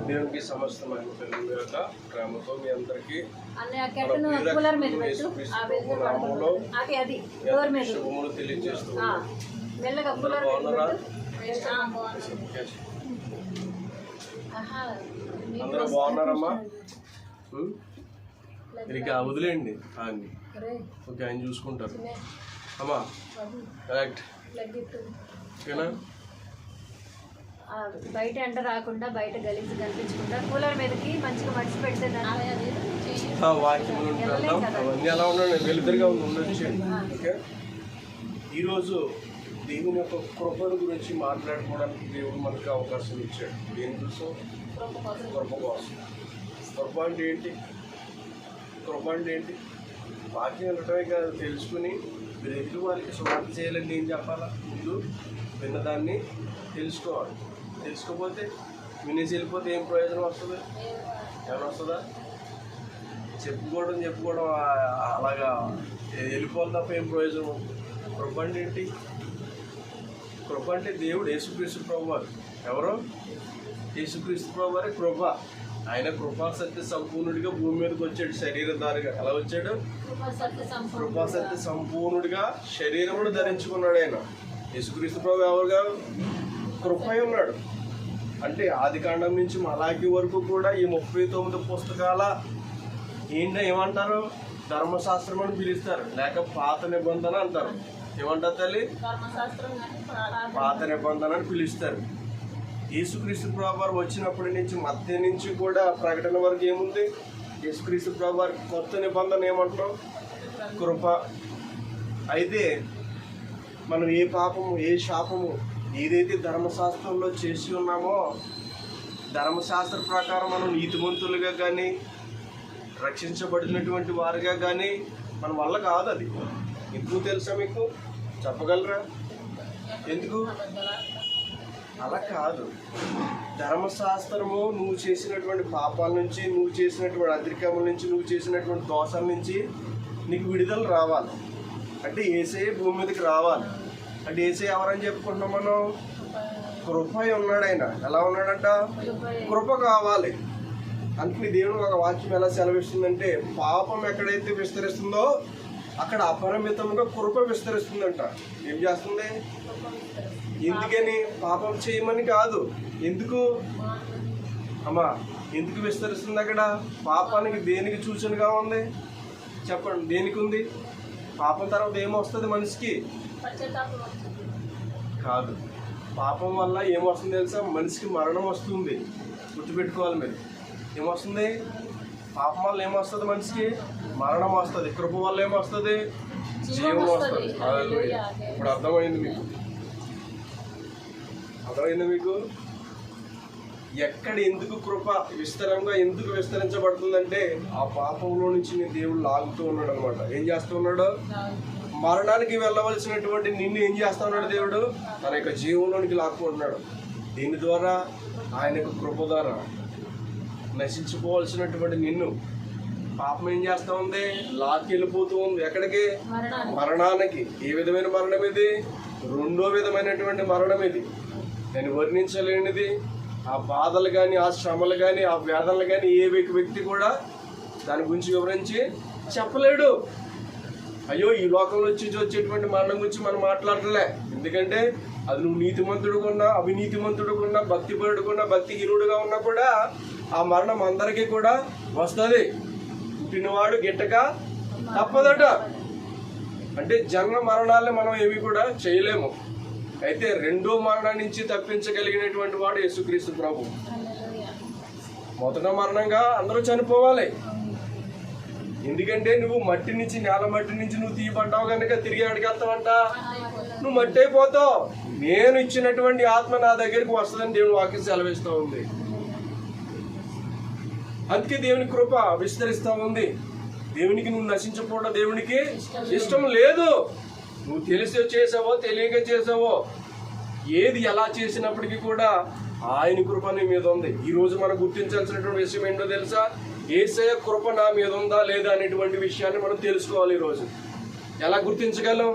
దేవునికి సమస్తమైన పిల్లల యొక్క ప్రేమతో మీ అందరికీ శుభములు తెలియజేస్తున్నాం. అందరూ బాగున్నారమ్మా? ఇక వదిలేయండి ఆయన్ని, ఓకే, ఆయన చూసుకుంటారు అమ్మా. కరెక్ట్, ఓకేనా? బయట ఎండ రాకుండా, బయట గలీజు కనిపించకుండా కూలర్ మీదకి మంచిగా మడిచి పెడితే వాక్యం అవన్నీ ఎలా ఉండండి, వెలుతురుగా ఉండొచ్చు. ఓకే, ఈరోజు దేవుని యొక్క కృపల గురించి మాట్లాడుకోవడానికి దేవుడు మనకు అవకాశం ఇచ్చాడు. దేనికోసం? కృప కోసం. కృప అంటే ఏంటి? కృప అంటే ఏంటి? వాక్యం వినటమే కాదు, తెలుసుకుని మీరు ఎదుటి వారికి సువార్త చేయాలని ఏం చెప్పాలా? ముందు విన్నదాన్ని తెలుసుకోవాలి. తెలుసుకోకపోతే వినేసి వెళ్ళిపోతే ఏం ప్రయోజనం వస్తుంది? ఏమైనా వస్తుందా? చెప్పుకోవడం అలాగా వెళ్ళిపోవాలి తప్ప ఏం ప్రయోజనం? కృప అంటే ఏంటి? కృప అంటే దేవుడు యేసుక్రీస్తు ప్రభువారు. ఎవరు? యేసుక్రీస్తు ప్రభువారే కృప. ఆయన కృపా సత్య సంపూర్ణుడిగా భూమి మీదకి వచ్చాడు, శరీరధారిగా. ఎలా వచ్చాడు? కృపా సత్య సంపూర్ణుడిగా శరీరమును ధరించుకున్నాడు ఆయన. యేసుక్రీస్తు ప్రభు ఎవరుగా? కృపై ఉన్నాడు. అంటే ఆది కాండం నుంచి మలాకి వరకు కూడా ఈ 39 పుస్తకాల ఏమంటారు? ధర్మశాస్త్రం అని పిలుస్తారు, లేక పాత నిబంధన అంటారు. ఏమంటారు తల్లి? పాత నిబంధన అని పిలుస్తారు. యేసుక్రీస్తు ప్రభువారు వచ్చినప్పటి నుంచి మధ్య నుంచి కూడా ప్రకటన వరకు ఏముంది? యేసుక్రీస్తు ప్రభువారి కొత్త నిబంధన ఏమంటారు? కృప. అయితే మనం ఏ పాపము, ఏ శాపము, ఏదైతే ధర్మశాస్త్రంలో చేసి ఉన్నామో, ధర్మశాస్త్ర ప్రకారం మనం నీతిమంతులుగా కానీ, రక్షించబడినటువంటి వారిగా కానీ మన వల్ల కాదు. అది ఎందుకు తెలుసా మీకు? చెప్పగలరా ఎందుకు? అలా కాదు. ధర్మశాస్త్రము నువ్వు చేసినటువంటి పాపాల నుంచి, నువ్వు చేసినటువంటి అతిక్రమం నుంచి, నువ్వు చేసినటువంటి దోషాల నుంచి నీకు విడుదల రావాలి. అంటే యేసయ్య భూమి మీదకి రావాలి. అంటే యేసయ్య ఎవరని చెప్పుకుంటున్నాం మనం? కృపై ఉన్నాడు ఆయన. ఎలా ఉన్నాడంట? కృప కావాలి. అందుకని దేవుడు ఒక వాక్యం ఎలా సెలవిస్తుందంటే, పాపం ఎక్కడైతే విస్తరిస్తుందో అక్కడ అపరిమితంగా కృప విస్తరిస్తుందంట. ఏం చేస్తుంది? ఎందుకని? పాపం చేయమని కాదు. ఎందుకు అమ్మా? ఎందుకు విస్తరిస్తుంది అక్కడ? పాపానికి దేనికి సూచనగా ఉంది చెప్పండి? దేనికి ఉంది? పాపం తర్వాత ఏమొస్తుంది మనిషికి? కాదు. పాపం వల్ల ఏమొస్తుంది తెలుసా? మనిషికి మరణం వస్తుంది. గుర్తుపెట్టుకోవాలి మీరు. ఏమొస్తుంది? పాపం వల్ల ఏమొస్తుంది? మనిషికి మరణం వస్తుంది. కృప వల్ల ఏమొస్తుంది? జీవం వస్తుంది. ఇప్పుడు అర్థమైంది మీకు? అర్థమైంది మీకు? ఎక్కడ ఎందుకు కృప విస్తరంగా ఎందుకు విస్తరించబడుతుందంటే, ఆ పాపంలో నుంచి నీ దేవుడు లాగుతూ ఉన్నాడు అనమాట. ఏం చేస్తూ ఉన్నాడు? మరణానికి వెళ్ళవలసినటువంటి నిన్ను ఏం చేస్తా ఉన్నాడు దేవుడు? తన యొక్క జీవంలోనికి లాక్కుంటున్నాడు. దీని ద్వారా, ఆయన యొక్క కృప ద్వారా నశించుకోవాల్సినటువంటి నిన్ను పాపం ఏం చేస్తూ ఉంది? లాక్కెళ్ళిపోతూ ఉంది. ఎక్కడికి? మరణానికి. ఏ విధమైన మరణం ఇది? రెండో విధమైనటువంటి మరణం ఇది. నేను వర్ణించలేనిది. ఆ బాధలు కానీ, ఆ శ్రమలు కానీ, ఆ వేదనలు కానీ ఏ వ్యక్తి కూడా దాని గురించి వివరించి చెప్పలేడు. అయ్యో, ఈ లోకంలో వచ్చేటువంటి మరణం గురించి మనం మాట్లాడలే. ఎందుకంటే అది నువ్వు నీతిమంతుడుకున్నా, అవినీతిమంతుడుకున్నా, భక్తిపరుడుకున్నా, భక్తిహీనుడుగా ఉన్నా కూడా ఆ మరణం అందరికీ కూడా వస్తుంది. పుట్టినవాడు గిట్టక తప్పదట. అంటే జన్మ మరణాలని మనం ఏమి కూడా చేయలేము. అయితే రెండో మరణం నుంచి తప్పించగలిగినటువంటి వాడు యేసుక్రీస్తు ప్రభు. మొదట మరణంగా అందరూ చనిపోవాలి. ఎందుకంటే నువ్వు మట్టి నుంచి, నేల మట్టి నుంచి నువ్వు తీయబడ్డావు కనుక తిరిగి అడిగేస్తావంట, నువ్వు మట్టి అయిపోతావు. నేను ఇచ్చినటువంటి ఆత్మ నా దగ్గరికి వస్తుందని దేవుని వాక్యం సెలవిస్తూ ఉంది. అందుకే దేవుని కృప విస్తరిస్తూ ఉంది. దేవునికి నువ్వు నశించకపోవడం దేవునికి ఇష్టం లేదు. నువ్వు తెలిసి చేసావో తెలియక చేసావో, ఏది ఎలా చేసినప్పటికీ కూడా ఆయన కృప నీ మీద ఉంది. ఈరోజు మనం గుర్తించాల్సినటువంటి విషయం ఏంటో తెలుసా? యేసయ్య కృప నా మీద ఉందా లేదా అనేటువంటి విషయాన్ని మనం తెలుసుకోవాలి. ఈరోజు ఎలా గుర్తించగలం?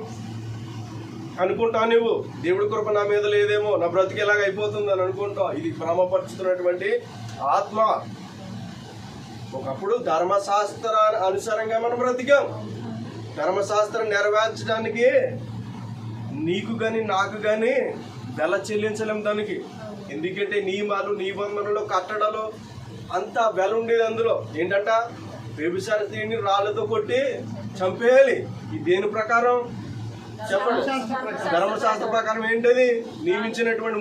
అనుకుంటావు నువ్వు. దేవుడి కృప నా మీద లేదేమో, నా బ్రతికి ఎలాగ అయిపోతుంది అని అనుకుంటావు. ఇది భ్రమపరుచుతున్నటువంటి ఆత్మ. ఒకప్పుడు ధర్మశాస్త్ర అనుసారంగా మనం బ్రతికాం. ధర్మశాస్త్రం నెరవేర్చడానికి నీకు కానీ నాకు కానీ వెల చెల్లించలేం దానికి. ఎందుకంటే నియమాలు, నిబంధనలు, కట్టడలు అంతా వెల ఉండేది. అందులో ఏంటంట, వ్యభిచార స్త్రీని రాళ్ళతో కొట్టి చంపేయాలి. ఈ దేని ప్రకారం చెప్పండి? ధర్మశాస్త్ర ప్రకారం ఏంటది?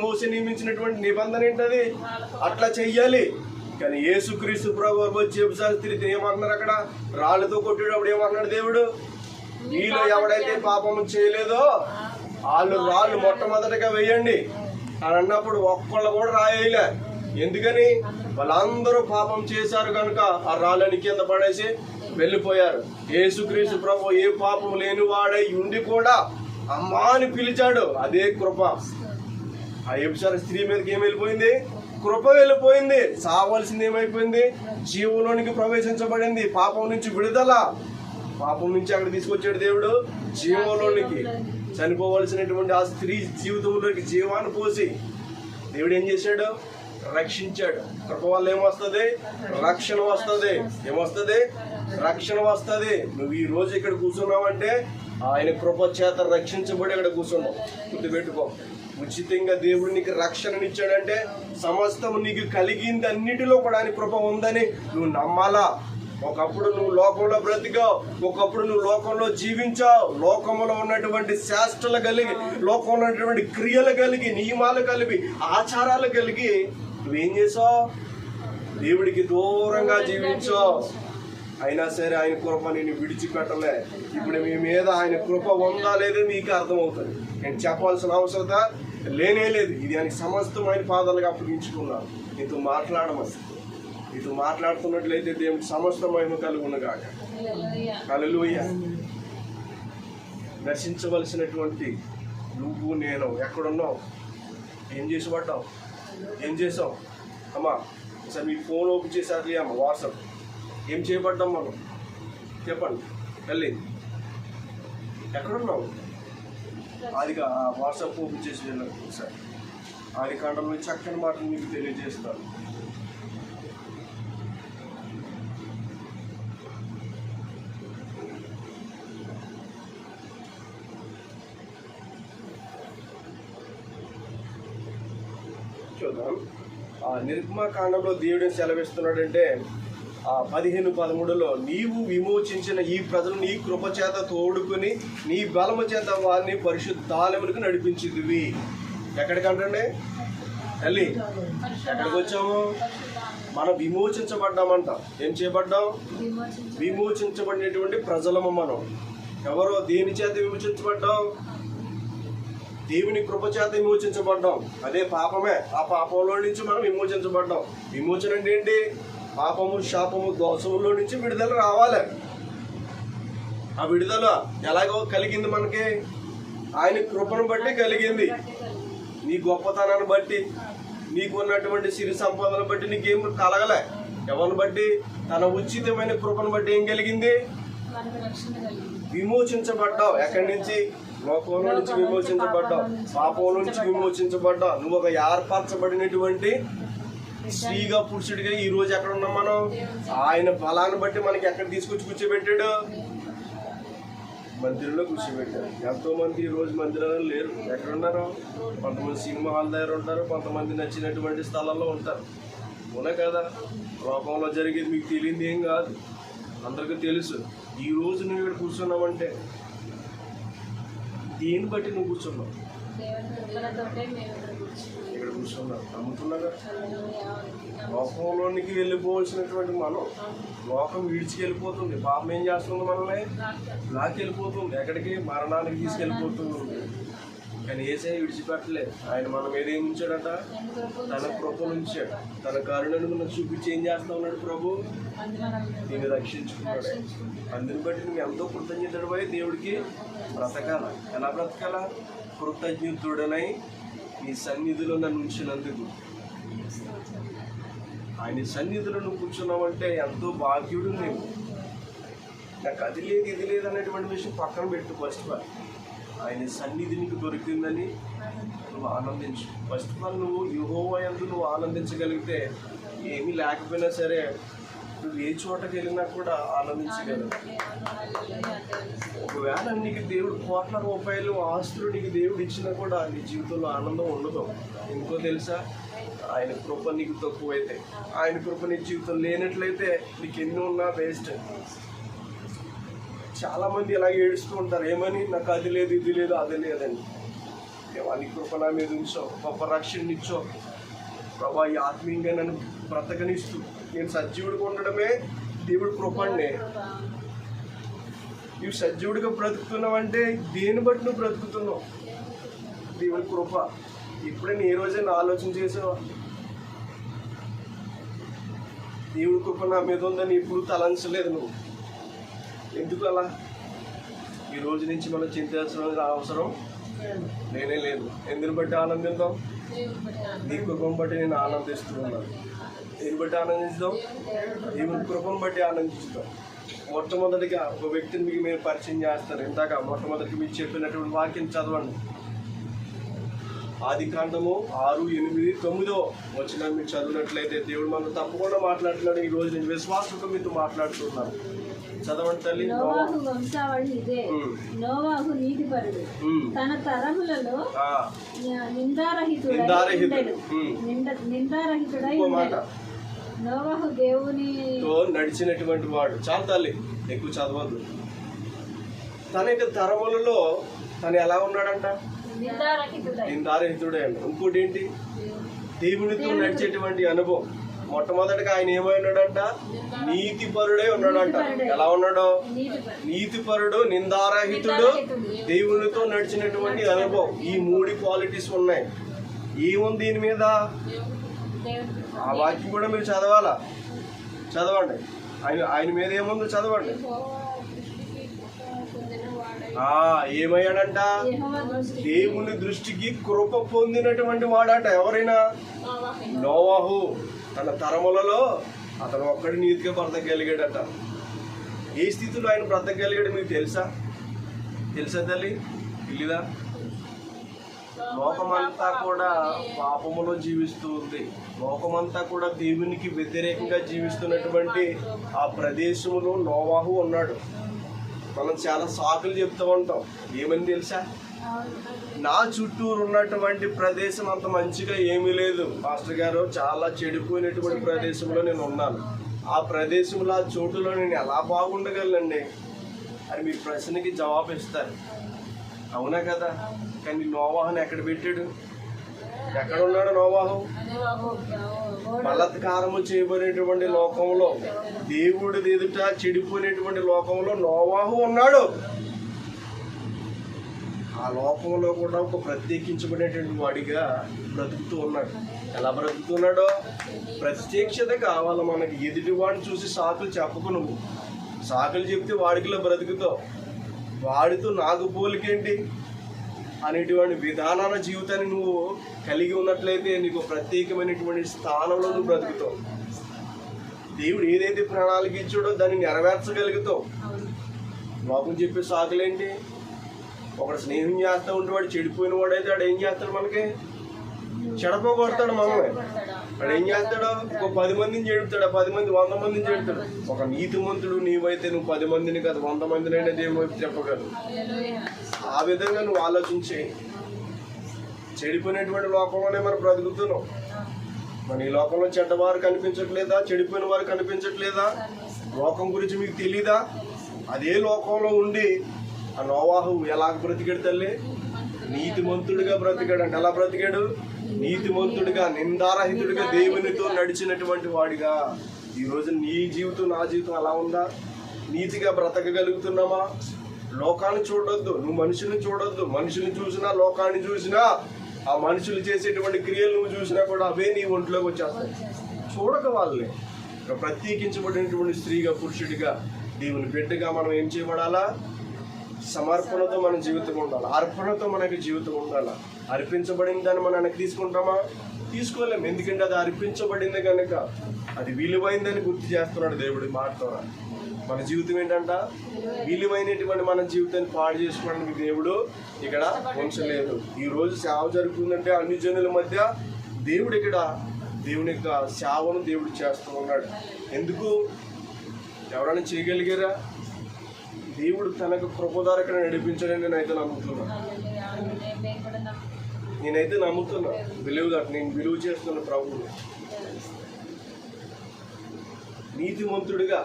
మోసే నియమించినటువంటి నిబంధన ఏంటది? అట్లా చెయ్యాలి. కానీ యేసుక్రీస్తు ప్రభు వచ్చి వ్యభిచార స్త్రీని ఏమంటున్నారు అక్కడ? రాళ్ళతో కొట్టేటప్పుడు ఏమంటున్నాడు దేవుడు? మీలో ఎవడైతే పాపము చేయలేదో వాళ్ళు రాళ్ళు మొట్టమొదటిగా వేయండి అని అన్నప్పుడు ఒక్కళ్ళు కూడా రాయలే. ఎందుకని? వాళ్ళందరూ పాపం చేశారు కనుక ఆ రాళ్ళని కింద పడేసి వెళ్ళిపోయారు. యేసుక్రీస్తు ప్రభు ఏ పాపం లేని వాడై ఉండి కూడా అమ్మా అని పిలిచాడు. అదే కృప. ఆ వ్యభిచార స్త్రీ మీదకి ఏం వెళ్ళిపోయింది? కృప వెళ్ళిపోయింది. సావలసింది ఏమైపోయింది? జీవంలోనికి ప్రవేశించబడింది. పాపం నుంచి విడుదల. పాపం నుంచి అక్కడ తీసుకొచ్చాడు దేవుడు జీవంలోనికి. చనిపోవలసినటువంటి ఆ స్త్రీ జీవితంలోకి జీవాన్ని పోసి దేవుడు ఏం చేశాడు? రక్షించాడు. కృప వల్ల ఏమొస్తుంది? రక్షణ వస్తుంది. ఏమొస్తుంది? రక్షణ వస్తుంది. నువ్వు ఈ రోజు ఇక్కడ కూర్చున్నావంటే ఆయన కృప చేత రక్షించబడి ఇక్కడ కూర్చున్నావు. గుర్తుపెట్టుకో. ఉచితంగా దేవుడు నీకు రక్షణనిచ్చాడంటే సమస్తం నీకు కలిగింది అన్నిటిలో కూడా ఆయన కృప ఉందని నువ్వు నమ్మాలా. ఒకప్పుడు నువ్వు లోకంలో బ్రతికావు, ఒకప్పుడు నువ్వు లోకంలో జీవించావు. లోకంలో ఉన్నటువంటి శాస్త్రాలు కలిగి, లోకంలో ఉన్నటువంటి క్రియలు కలిగి, నియమాలు కలిగి, ఆచారాలు కలిగి నువ్వేం చేసావు? దేవుడికి దూరంగా జీవించావు. అయినా సరే ఆయన కృప నేను విడిచిపెట్టలే. ఇప్పుడు మీ మీద ఆయన కృప ఉందా లేదో మీకు అర్థమవుతుంది. నేను చెప్పాల్సిన అవసరత లేనే లేదు. ఇది ఆయన సమస్తం ఆయన పాదాలుగా అప్పగించుకున్నాను. నీతో మాట్లాడమని. నీతో మాట్లాడుతున్నట్లయితే దేవుడికి సమస్త మహిమ కలుగునుగాక. హల్లెలూయా. దర్శించవలసినటువంటి నువ్వు నేను ఎక్కడున్నావు? ఏం చేసి పడ్డావు? ఏం చేసావు? అమ్మా సార్ మీ ఫోన్ ఓపెన్ చేసారు అమ్మ, వాట్సాప్ ఏం చేయబడ్డాం మనం? చెప్పండి తల్లి, ఎక్కడున్నావు? ఆదిగా వాట్సాప్ ఓపెన్ చేసి వెళ్ళండి సార్. ఆది కాండంలో చక్కని మాటలు మీకు తెలియజేస్తాను. చూద్దాం. నిర్గమకాండంలో దేవుడు సెలవిస్తున్నాడంటే 15:13 నీవు విమోచించిన ఈ ప్రజలు నీ కృప చేత తోడుకొని నీ బలము చేత వారిని పరిశుద్ధాలయములకు నడిపించిదివి. ఎక్కడికంటే తల్లి ఎక్కడికి వచ్చాము? మనం విమోచించబడ్డామంట. ఏం చేయబడ్డాం? విమోచించబడినటువంటి ప్రజలము మనం. ఎవరో దేని చేత విమోచించబడ్డాం? దేవుని కృప చేత విమోచించబడ్డాం. అదే పాపమే. ఆ పాపంలో నుంచి మనం విమోచించబడ్డాం. విమోచన అంటే ఏంటి? పాపము, శాపము, దోషములో నుంచి విడుదల రావాలి. ఆ విడుదల ఎలాగో కలిగింది మనకి? ఆయన కృపను బట్టి కలిగింది. నీ గొప్పతనాన్ని బట్టి, నీకు ఉన్నటువంటి సిరి సంపదను బట్టి నీకేం కలగలే. ఎవరిని బట్టి? తన ఉచితమైన కృపను బట్టి ఏం కలిగింది? విమోచించబడ్డావు. ఎక్కడి నుంచి? లోకంలో నుంచి విమోచించబడ్డావు. పాపం నుంచి విమోచించబడ్డావు. నువ్వు ఒక ఏర్పరచబడినటువంటి స్త్రీగా, పురుషుడిగా ఈ రోజు ఎక్కడ ఉన్నాం మనం? ఆయన బలాన్ని బట్టి మనకి ఎక్కడ తీసుకొచ్చి కూర్చోబెట్టాడు? మందిరంలో కూర్చోబెట్టాడు. ఎంతో మంది ఈ రోజు మందిరాలు లేరు. ఎక్కడున్నారు? కొంతమంది సినిమా హాల్ దగ్గర ఉంటారు, కొంతమంది నచ్చినటువంటి స్థలాల్లో ఉంటారు. అవునా కదా? లోకంలో జరిగేది మీకు తెలియదు ఏం కాదు, అందరికీ తెలుసు. ఈ రోజు నువ్వు ఇక్కడ కూర్చున్నావంటే దేన్ని బట్టి నువ్వు కూర్చున్నావు? ఇక్కడ కూర్చున్నావు. నమ్ముతున్నాగా? లోకంలోనికి వెళ్ళిపోవలసినటువంటి మనం లోకం విడిచికెళ్ళిపోతుంది. పాపం ఏం చేస్తుంది? మనల్ని లాక్కెళ్ళిపోతుంది. ఎక్కడికి? మరణానికి తీసుకెళ్ళిపోతుంది. కానీ యేసయ్య విడిచిపెట్టలేదు. ఆయన మన మీద ఏం ఉంచాడట? తన కృపను ఉంచాడు. తన కరుణను మనకు చూపించి ఏం చేస్తా ఉన్నాడు ప్రభు? నేను రక్షించుకున్నాడు. అందుని బట్టి నువ్వు ఎంతో కృతజ్ఞతడిపై దేవుడికి బ్రతకాల. ఎలా బ్రతకాల? కృతజ్ఞతుడనై నీ సన్నిధిలో నన్ను ఉంచినందుకు. ఆయన సన్నిధిలో నువ్వు కూర్చున్నావంటే ఎంతో భాగ్యుడు నువ్వు. నాకు అది లేదు ఇది లేదు అనేటువంటి విషయం పక్కన పెట్టు. ఫస్ట్ ఆయన సన్నిధి నీకు దొరికిందని నువ్వు ఆనందించు. ఫస్ట్ ఆఫ్ ఆల్ నువ్వు యెహోవా యందు నువ్వు ఆనందించగలిగితే ఏమీ లేకపోయినా సరే నువ్వు ఏ చోటకి వెళ్ళినా కూడా ఆనందించగలవు. ఒకవేళ నీకు దేవుడు కోట్ల రూపాయలు ఆస్తులు నీకు దేవుడు ఇచ్చినా కూడా నీ జీవితంలో ఆనందం ఉండదు. ఎందుకో తెలుసా? ఆయన కృప నీకు తక్కువైతే, ఆయన కృప నీ జీవితం లేనట్లయితే నీకు ఎన్ని ఉన్నా వేస్ట్. చాలామంది ఇలాగ ఏడుస్తూ ఉంటారు, ఏమని? నాకు అది లేదు, ఇది లేదు, అది లేదని. నీ కృప నా మీద ఉంచో, గొప్ప రక్షణ ఇచ్చో ప్రభా, ఈ ఆత్మీయంగా నన్ను బ్రతకనిస్తూ నేను సజీవుడిగా ఉండడమే దేవుడి కృప అండి. నువ్వు సజీవుడిగా బ్రతుకుతున్నావంటే దేని బట్టి నువ్వు బ్రతుకుతున్నావు? దేవుడి కృప. ఎప్పుడైనా ఏ రోజైనా ఆలోచన చేసావా? దేవుడి కృప నా మీద ఉందని ఎప్పుడు తలంచలేదు నువ్వు. ఎందుకు అలా? ఈ రోజు నుంచి మనం చింతాల్సిన అవసరం లేనే లేదు. ఎందుని బట్టి ఆనందిద్దాం? నీ కృపను బట్టి నేను ఆనందిస్తున్నాను. దేని బట్టి ఆనందిస్తాం? దేవుని కృపను బట్టి ఆనందిస్తాం. మొట్టమొదటిగా ఒక వ్యక్తిని మీకు మీరు పరిచయం చేస్తారు. ఇందాక మొట్టమొదటికి మీకు చెప్పినటువంటి వాక్యం చదవండి. ఆదికాండము 6:8-9 మీరు చదివినట్లయితే దేవుడు మనం తప్పకుండా మాట్లాడుతున్నాడు. ఈ రోజు నేను విశ్వాసంతో మీతో మాట్లాడుతున్నాను. చదవండి తల్లి. నోవాహు వంశావళి ఇదే. నోవాహు నీతిపరుడు, తన తరములలో నిందారహితుడై ఉండెను. నోవాహు దేవునితో నడిచినటువంటి వాడు. చాలు తల్లి, ఎక్కువ చదవద్దు. తన యొక్క తరములలో తను ఎలా ఉన్నాడంట? నిందారహితుడే అంట. ఇంకోటి ఏంటి? దేవునితో నడిచేటువంటి అనుభవం. మొట్టమొదటిగా ఆయన ఏమై ఉన్నాడంట? నీతిపరుడే ఉన్నాడంట. ఎలా ఉన్నాడు? నీతిపరుడు, నిందారహితుడు, దేవునితో నడిచినటువంటి అనుభవం. ఈ 3 క్వాలిటీస్ ఉన్నాయి. ఏముంది దీని మీద? ఆ వాక్యం కూడా మీరు చదవాలా? చదవండి. ఆయన మీద ఏముందో చదవండి. ఏమయ్యాడంట? దేవుని దృష్టికి కృప పొందినటువంటి వాడంట. ఎవరైనా? నోవాహు. తన తరములలో అతను ఒక్కడి నీతిగా బ్రతకగలిగాడట. ఏ స్థితిలో ఆయన బ్రతకగలిగాడు మీకు తెలుసా? తల్లి? తెలీదా? లోకమంతా కూడా పాపములో జీవిస్తూ ఉంది. లోకమంతా కూడా దేవునికి వ్యతిరేకంగా జీవిస్తున్నటువంటి ఆ ప్రదేశంలో నోవాహు ఉన్నాడు. మనం చాలా సాకులు చెప్తూ ఉంటాం. ఏమని తెలుసా? నా చుట్టూరు ఉన్నటువంటి ప్రదేశం అంత మంచిగా ఏమీ లేదు మాస్టర్ గారు, చాలా చెడిపోయినటువంటి ప్రదేశంలో నేను ఉన్నాను. ఆ ప్రదేశంలో, ఆ చోటులో నేను ఎలా బాగుండగలనండి అని మీ ప్రశ్నకి జవాబు ఇస్తారు. అవునా కదా? కానీ నోవాహుని ఎక్కడ పెట్టాడు? ఎక్కడ ఉన్నాడు నోవాహు? బలాత్కారము చేయబడినటువంటి లోకంలో, దేవుడి ఎదుట చెడిపోయినటువంటి లోకంలో నోవాహు ఉన్నాడు. ఆ లోకంలో కూడా ఒక ప్రత్యేకించబడినటువంటి వాడిగా బ్రతుకుతూ ఉన్నాడు. ఎలా బ్రతుకుతున్నాడో? ప్రత్యక్షత కావాలి మనకి. ఎదుటి వాడిని చూసి సాకులు చెప్పకు. నువ్వు సాకులు చెప్తే వాడికిలో బ్రతుకుతావు. వాడితో నాకు పోలికేంటి అనేటువంటి విధానాల జీవితాన్ని నువ్వు కలిగి ఉన్నట్లయితే నీకు ప్రత్యేకమైనటువంటి స్థానంలో నువ్వు బ్రతుకుతావు. దేవుడు ఏదైతే ప్రణాళిక ఇచ్చాడో దాన్ని నెరవేర్చగలుగుతావు. లోకం చెప్పే సాకులేంటి? ఒకడు స్నేహం చేస్తూ ఉంటే వాడు చెడిపోయిన వాడైతే వాడు ఏం చేస్తాడు? మనకి చెడపోగొడతాడు. మనమే వాడు ఏం చేస్తాడు? ఒక 10 మందిని చెడుతాడు. 10 మంది 100 మందిని చెడుతాడు. ఒక నీతిమంతుడు నీవైతే నువ్వు 10 మందిని కాదు 100 మందినైనా దేవుని వైపు చెప్పగలవు. ఆ విధంగా నువ్వు ఆలోచించి. చెడిపోయినటువంటి లోకంలోనే మనం బ్రతుకుతున్నాం. మన ఈ లోకంలో చెడ్డవారు కనిపించట్లేదా? చెడిపోయిన వారు కనిపించట్లేదా? లోకం గురించి మీకు తెలీదా? అదే లోకంలో ఉండి ఆ నోవాహు ఎలా బ్రతికాడు తల్లి? నీతిమంతుడిగా బ్రతికాడు. ఎలా బ్రతికాడు? నీతిమంతుడిగా, నిందారహితుడిగా, దేవునితో నడిచినటువంటి వాడిగా. ఈరోజు నీ జీవితం, నా జీవితం అలా ఉందా? నీతిగా బ్రతకగలుగుతున్నామా? లోకాన్ని చూడొద్దు, నువ్వు మనుషుల్ని చూడొద్దు. మనుషుల్ని చూసినా, లోకాన్ని చూసినా, ఆ మనుషులు చేసేటువంటి క్రియలు నువ్వు చూసినా కూడా అవే నీ ఒంట్లోకి వచ్చేస్తాయి. చూడక వాళ్ళని. ప్రత్యేకించబడినటువంటి స్త్రీగా, పురుషుడిగా, దేవుని బిడ్డగా మనం ఏం చేయబడాలా? సమర్పణతో మన జీవితం ఉండాలి. అర్పణతో మనకి జీవితం ఉండాలి. అర్పించబడిన దాన్ని మనం వెనక్కి తీసుకుంటామా? తీసుకోలేము. ఎందుకంటే అది అర్పించబడింది కనుక అది విలువైందని గుర్తు చేస్తున్నాడు దేవుడి మాటతో. మన జీవితం ఏంటంట, విలువైనటువంటి మన జీవితాన్ని పాడు చేసుకోవడానికి దేవుడు ఇక్కడ ఉంచలేదు. ఈరోజు సేవ జరుగుతుందంటే అన్ని జనుల మధ్య దేవుడు ఇక్కడ దేవుని యొక్క సేవను దేవుడు చేస్తూ ఉన్నాడు. ఎందుకు? ఎవరైనా చేయగలిగారా? దేవుడు తనకు కృప ద్వారా ఇక్కడ నడిపించాడని నేనైతే నమ్ముతున్నాను. బిలీవ్ దట్, నేను బిలీవ్ చేస్తున్న ప్రభువుని. నీతిమంతుడిగా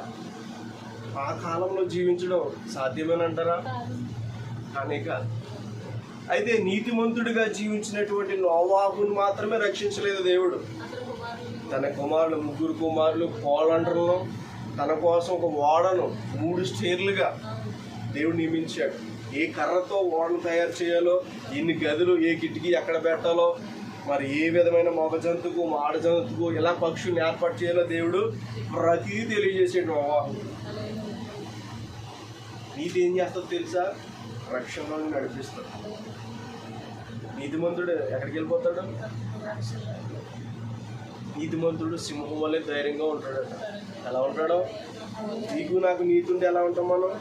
ఆ కాలంలో జీవించడం సాధ్యమేనంటారా? కానీ కాదు. అయితే నీతిమంతుడిగా జీవించినటువంటి నోవాహును మాత్రమే రక్షించలేదు దేవుడు. తన కుమారులు, 3 కుమారులు పోలండ్రలను తన కోసం ఒక ఓడను 3 స్టేర్లుగా దేవుడు నియమించాడు. ఏ కర్రతో ఓడను తయారు చేయాలో, ఎన్ని గదులు, ఏ కిటికీ ఎక్కడ పెట్టాలో, మరి ఏ విధమైన మగ జంతువుకు, మాడ జంతువుకు, ఎలా పక్షుల్ని ఏర్పాటు చేయాలో దేవుడు ప్రతిదీ తెలియజేసాడు నోవాహు. నీతి ఏం చేస్తుందో తెలుసా? రక్షణలో నడిపిస్తాడు. నీతిమంతుడు ఎక్కడికి వెళ్ళిపోతాడు? నీతిమంతుడు సింహం వల్లే ధైర్యంగా ఉంటాడట. ఎలా ఉంటాడో? నీకు నాకు నీతి ఉంటే ఎలా ఉంటాం మనం?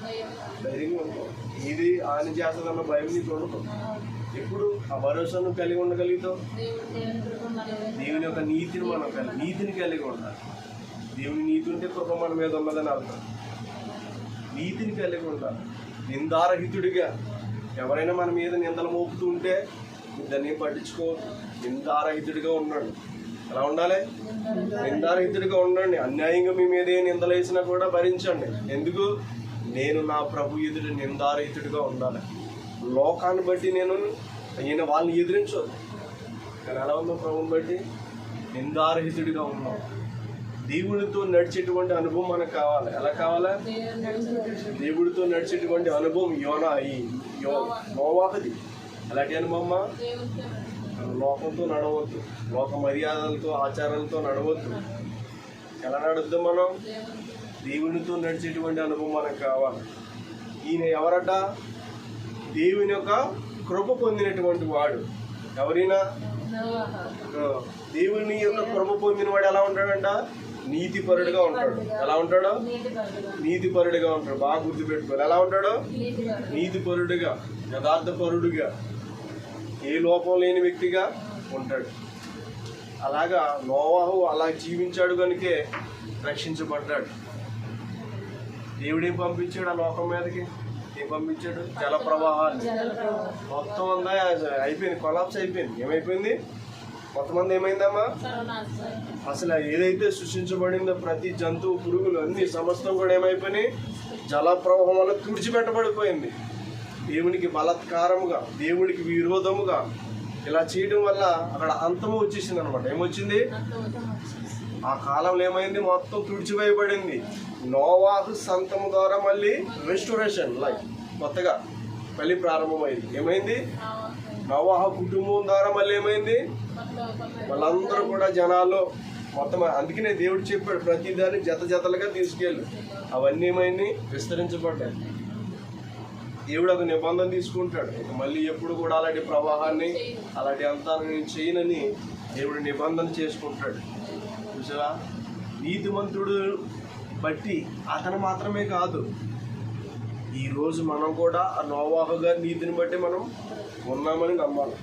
ధైర్యంగా ఉంటాం. ఇది ఆయన చేస్తుందన్న భయం నీకు ఉండదు. ఎప్పుడు ఆ భరోసాను కలిగి ఉండగలుగుతాం? దేవుని యొక్క నీతిని మనం నీతిని కలిగి ఉండాలి. దేవుని నీతి ఉంటే కృప మన మీద ఉన్నదని అర్థం. నీతిని కలిగి ఉండాలి. నిందారహితుడిగా ఎవరైనా మన మీద నిందలు మోపుతూ ఉంటే దాన్ని పట్టించుకోవద్దు. నిందారహితుడిగా ఉన్నాడు. ఎలా ఉండాలి? నిందారహితుడిగా ఉండండి. అన్యాయంగా మీ మీద ఏ నిందలు వేసినా కూడా భరించండి. ఎందుకు? నేను నా ప్రభు ఎదుట నిందారహితుడిగా ఉండాలి. లోకాన్ని బట్టి నేను వాళ్ళని ఎదిరించవద్దు. కానీ ఎలా ఉందో ప్రభుని బట్టి నిందారహితుడిగా ఉన్నాం. దేవుడితో నడిచేటువంటి అనుభవం మనకు కావాలి. ఎలా కావాలా? దేవుడితో నడిచేటువంటి అనుభవం నోవాహుది. అలాంటి అనుభవమా? లోకంతో నడవద్దు, లోక మర్యాదలతో, ఆచారాలతో నడవద్దు. ఎలా నడుద్దాం మనం? దేవునితో నడిచేటువంటి అనుభవం మనకు కావాలి. ఈయన ఎవరట? దేవుని యొక్క కృప పొందినటువంటి వాడు. ఎవరైనా దేవుని యొక్క కృప పొందిన వాడు ఎలా ఉంటాడంట? నీతిపరుడుగా ఉంటాడు. ఎలా ఉంటాడు? నీతిపరుడుగా ఉంటాడు. బాగా గుర్తుపెట్టుకోవాలి. ఎలా ఉంటాడు? నీతిపరుడుగా, యథార్థపరుడుగా, ఏ లోపం లేని వ్యక్తిగా ఉంటాడు. అలాగా నోవాహు అలా జీవించాడు కనుకే రక్షించబడ్డాడు. దేవుడేం పంపించాడు ఆ లోకం మీదకి? ఏం పంపించాడు? జల ప్రవాహాలు. మొత్తం అంతా అయిపోయింది, కొలాప్స్ అయిపోయింది. ఏమైపోయింది? మొత్తం అంతా ఏమైందమ్మా? అసలు ఏదైతే సృష్టించబడిందో ప్రతి జంతువు, పురుగులు అన్ని సమస్తం కూడా ఏమైపోయినాయి? జల ప్రవాహం వల్ల తుడిచిపెట్టబడిపోయింది. దేవునికి బలాత్కారముగా, దేవునికి విరోధముగా ఇలా చేయడం వల్ల అక్కడ అంతము వచ్చేసింది అనమాట. ఏమొచ్చింది? ఆ కాలంలో ఏమైంది? మొత్తం తుడిచివేయబడింది. నోవాహు సంతము ద్వారా మళ్ళీ రెస్టోరేషన్, లైఫ్ కొత్తగా మళ్ళీ ప్రారంభమైంది. ఏమైంది? నోవాహు కుటుంబం ద్వారా మళ్ళీ ఏమైంది? వాళ్ళందరూ కూడా జనాలు మొత్తం. అందుకనే దేవుడు చెప్పాడు, ప్రతిదాన్ని జతలుగా తీసుకెళ్ళు. అవన్నీ ఏమైంది? విస్తరించబడ్డాయి. దేవుడు ఒక నిబంధన తీసుకుంటాడు. మళ్ళీ ఎప్పుడు కూడా అలాంటి ప్రవాహాన్ని, అలాంటి అంతాన్ని నేను చేయనని దేవుడు నిబంధన చేసుకుంటాడు. చూసావా? నీతిమంతుడు బట్టి అతను మాత్రమే కాదు, ఈరోజు మనం కూడా ఆ నోవాహు గారి నీతిని బట్టి మనం ఉన్నామని నమ్మాలి.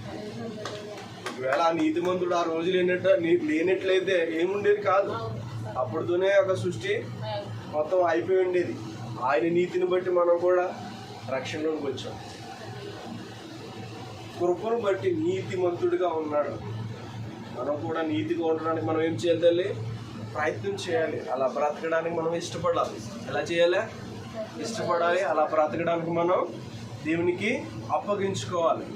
ఒకవేళ ఆ నీతిమంతుడు ఆ రోజు లేనట్లయితే ఏముండేది కాదు. అప్పటితోనే ఒక సృష్టి మొత్తం అయిపోయి ఉండేది. ఆయన నీతిని బట్టి మనం కూడా రక్షణలోకి వచ్చాం. కృపను బట్టి నీతిమంతుడిగా ఉన్నాడు. మనం కూడా నీతిగా ఉండడానికి మనం ఏం చేయాలి? ప్రయత్నం చేయాలి. అలా బ్రతకడానికి మనం ఇష్టపడాలి. ఎలా చేయాలి? ఇష్టపడాలి. అలా బ్రతకడానికి మనం దేవునికి అప్పగించుకోవాలి.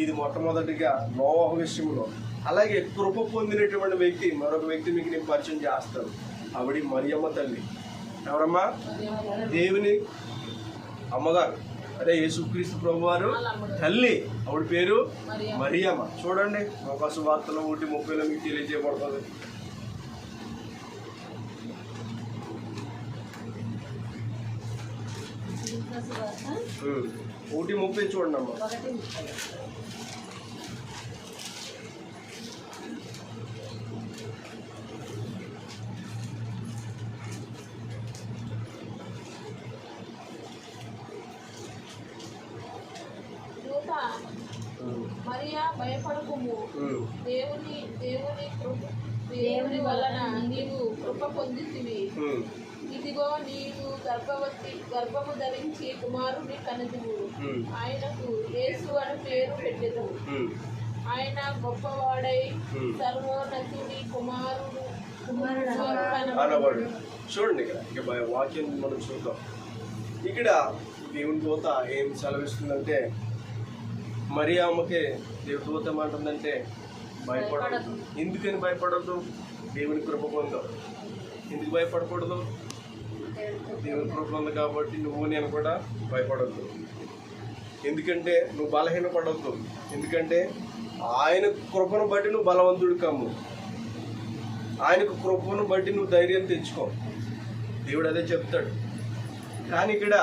ఇది మొట్టమొదటిగా నోవాహు విషయంలో. అలాగే కృప పొందినటువంటి వ్యక్తి, మరొక వ్యక్తి మీకు నేను పరిచయం చేస్తాను. ఆవిడ మరియమ్మ తల్లి. ఎవరమ్మా? దేవుని అమ్మగారు, అదే యేసుక్రీస్తు ప్రభువారు తల్లి. ఆవిడ పేరు మరియమ్మ. చూడండి, లోకాసు వార్తలు 1:30 మీకు తెలియజేయబడుతుంది. ఒకటి 30 చూడండి అమ్మ. భయపడకుము. ఉమ్, దేవుని వలన నీవు కృప పొందితివి. ఉమ్, ఇదిగో నీవు గర్భము ధరించి కుమారుని కనుదువు. ఉమ్, ఆయనకు యేసు అని పేరు పెట్టెదవు. ఉమ్, ఆయన గొప్పవాడై ఉమ్. సర్వోన్నతుని కుమారుడు అనబడు. చూడండి ఇక్కడ ఇక వాక్యం మనం చూద్దాం. ఇక్కడ దేవుని దూత ఏం సెలవిస్తుందంటే, మరియమ్మకి దేవుని దూత ఏమంటుందంటే భయపడదు. ఎందుకని భయపడద్దు? దేవుని కృప పొందావు. ఎందుకు భయపడకూడదు? దేవుని కృప ఉంది కాబట్టి నువ్వు నేను కూడా భయపడద్దు. ఎందుకంటే నువ్వు బలహీనపడద్దు. ఎందుకంటే ఆయన కృపను బట్టి నువ్వు బలవంతుడు కమ్ము. ఆయనకు కృపను బట్టి నువ్వు ధైర్యం తెచ్చుకో. దేవుడు అదే చెప్తాడు. కానీ ఇక్కడ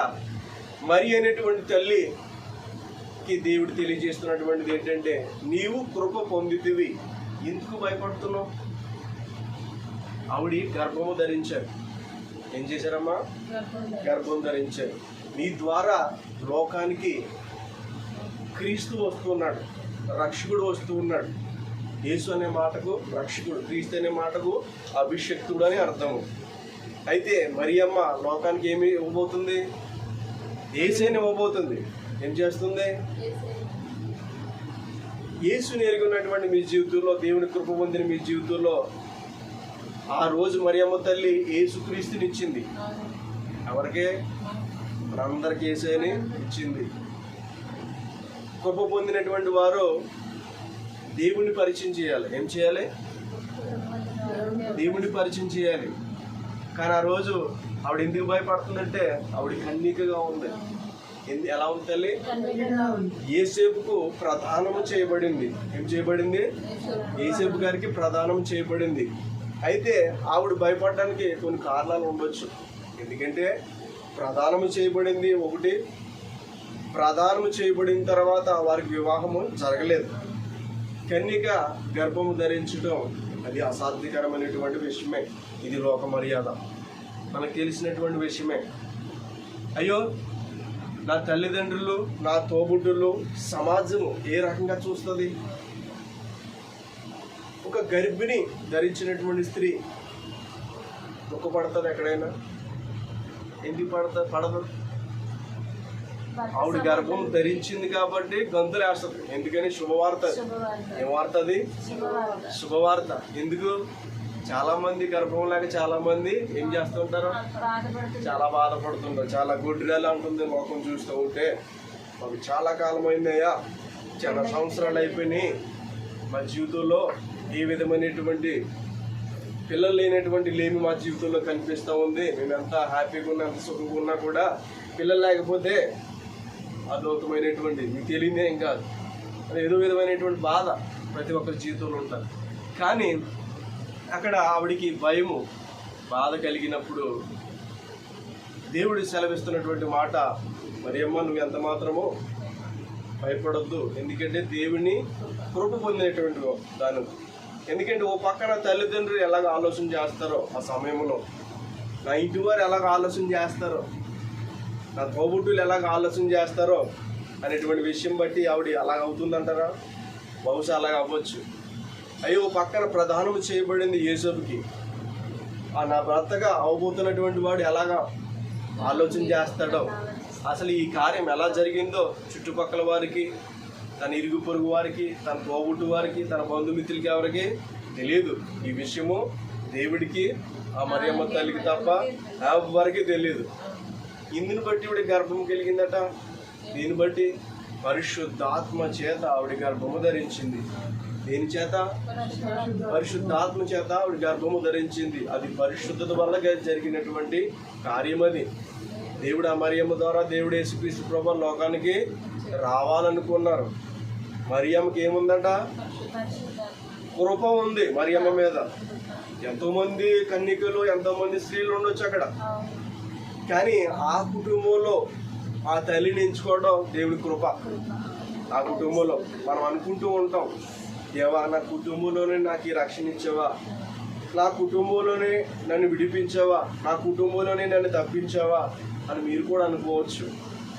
మరి అనేటువంటి తల్లికి దేవుడు తెలియజేస్తున్నటువంటిది ఏంటంటే, నీవు కృప పొందితివి. ఎందుకు భయపడుతున్నావు? ఆవిడ గర్భము ధరించారు. ఏం చేశారమ్మా? గర్భం ధరించారు. నీ ద్వారా లోకానికి క్రీస్తు వస్తున్నాడు, రక్షకుడు వస్తూ ఉన్నాడు. యేసు అనే మాటకు రక్షకుడు, క్రీస్తు అనే మాటకు అభిషక్తుడు అని అర్థము. అయితే మరియమ్మ లోకానికి ఏమి ఇవ్వబోతుంది? యేసుని ఇవ్వబోతుంది. ఏం చేస్తుంది? యేసుని ఎరుగున్నటువంటి మీ జీవితంలో, దేవుని కృప పొందిన మీ జీవితంలో ఆ రోజు మరియమ్మ తల్లి యేసుక్రీస్తుని ఇచ్చింది. ఎవరికే? మనందరికీ యేసుని ఇచ్చింది. కృప పొందినటువంటి వారు దేవుని పరిచయం చేయాలి. ఏం చేయాలి? దేవుని పరిచయం చేయాలి. కానీ ఆ రోజు ఆవిడ ఎందుకు భయపడుతుందంటే, ఆవిడ కన్నికగా ఉంది. ఎలా ఉంది తల్లి? యేసేపుకు ప్రదానము చేయబడింది. ఏం చేయబడింది? యేసేపు గారికి ప్రదానం చేయబడింది. అయితే ఆవిడ భయపడడానికి కొన్ని కారణాలు ఉండొచ్చు. ఎందుకంటే ప్రదానము చేయబడింది ఒకటి, ప్రదానము చేయబడిన తర్వాత వారికి వివాహము జరగలేదు. కన్యక గర్భము ధరించడం అది అసాధ్యకరమైనటువంటి విషయమే. ఇది లోక మర్యాద, మనకు తెలిసినటువంటి విషయమే. అయ్యో, నా తల్లిదండ్రులు, నా తోబుట్టులు, సమాజము ఏ రకంగా చూస్తుంది? ఒక గర్భిణి ధరించినటువంటి స్త్రీ దుఃఖపడుతుంది ఎక్కడైనా? ఎందుకు పడదు? ఆవిడ గర్భం ధరించింది కాబట్టి గంతులు వేస్తుంది. ఎందుకని? శుభవార్త. ఏం వార్త అది? శుభవార్త. ఎందుకు? చాలా మంది గర్భం లేక చాలా మంది ఏం చేస్తుంటారు? చాలా బాధపడుతుంటారు. చాలా గుడ్డిరాలు అంటుంది మొఖం చూస్తూ ఉంటే, మాకు చాలా కాలం అయిందయ్యా, చాలా సంవత్సరాలు అయిపోయినాయి, మా జీవితంలో ఏ విధమైనటువంటి పిల్లలు లేనటువంటి లేమి మా జీవితంలో కనిపిస్తూ ఉంది. మేము ఎంత హ్యాపీగా ఉన్నా, ఎంత సుఖంగా ఉన్నా కూడా పిల్లలు లేకపోతే అద్భుతమైనటువంటి మీకు తెలియదే ఏం కాదు. ఏదో విధమైనటువంటి బాధ ప్రతి ఒక్కరి జీవితంలో ఉంటారు. కానీ అక్కడ ఆవిడికి భయము, బాధ కలిగినప్పుడు దేవుడు సెలవిస్తున్నటువంటి మాట, మరియమ్మ నువ్వు ఎంత మాత్రమో భయపడొద్దు. ఎందుకంటే దేవుని కృప పొందినటువంటి దాని. ఎందుకంటే ఓ పక్కన తల్లిదండ్రులు ఎలాగ ఆలోచన చేస్తారో ఆ సమయంలో, నా ఇంటి వారు ఎలాగ ఆలోచన చేస్తారో, నా తోబుట్టులు ఎలాగ ఆలోచన చేస్తారో అనేటువంటి విషయం బట్టి ఆవిడ అలాగ అవుతుందంటారా? బహుశా అలాగ అవ్వచ్చు. అయ్యో, పక్కన ప్రదానం చేయబడింది యేసపుకి. నా భర్తగా అవబోతున్నటువంటి వాడు ఎలాగా ఆలోచన చేస్తాడో, అసలు ఈ కార్యం ఎలా జరిగిందో చుట్టుపక్కల వారికి, తన ఇరుగు పొరుగు వారికి, తన తోబుట్టు వారికి, తన బంధుమిత్రులకి ఎవరికి తెలియదు. ఈ విషయము దేవుడికి, ఆ మరియమ్మ తల్లికి తప్ప ఎవరికి తెలియదు. ఇందుని బట్టి ఆవిడ గర్భం కలిగిందట. దీన్ని బట్టి పరిశుద్ధాత్మ చేత ఆవిడ గర్భము ధరించింది. దేని చేత? పరిశుద్ధాత్మ చేత ఆవిడ గర్భము ధరించింది. అది పరిశుద్ధత వల్ల జరిగినటువంటి కార్యం. అది దేవుడు ఆ మరియమ్మ ద్వారా దేవుడు యేసుక్రీస్తు ప్రభువు లోకానికి రావాలనుకున్నారు. మరియమ్మకి ఏముందట? కృప ఉంది మరియమ్మ మీద. ఎంతోమంది కన్యకలు, ఎంతోమంది స్త్రీలు ఉండొచ్చు అక్కడ. కానీ ఆ కుటుంబంలో ఆ తల్లిని ఎంచుకోవడం దేవుడి కృప. ఆ కుటుంబంలో మనం అనుకుంటూ ఉంటాం, దేవా నా కుటుంబంలోనే నాకు ఈ రక్షణ ఇచ్చావా, నా కుటుంబంలోనే నన్ను విడిపించావా, నా కుటుంబంలోనే నన్ను తప్పించావా అని మీరు కూడా అనుకోవచ్చు.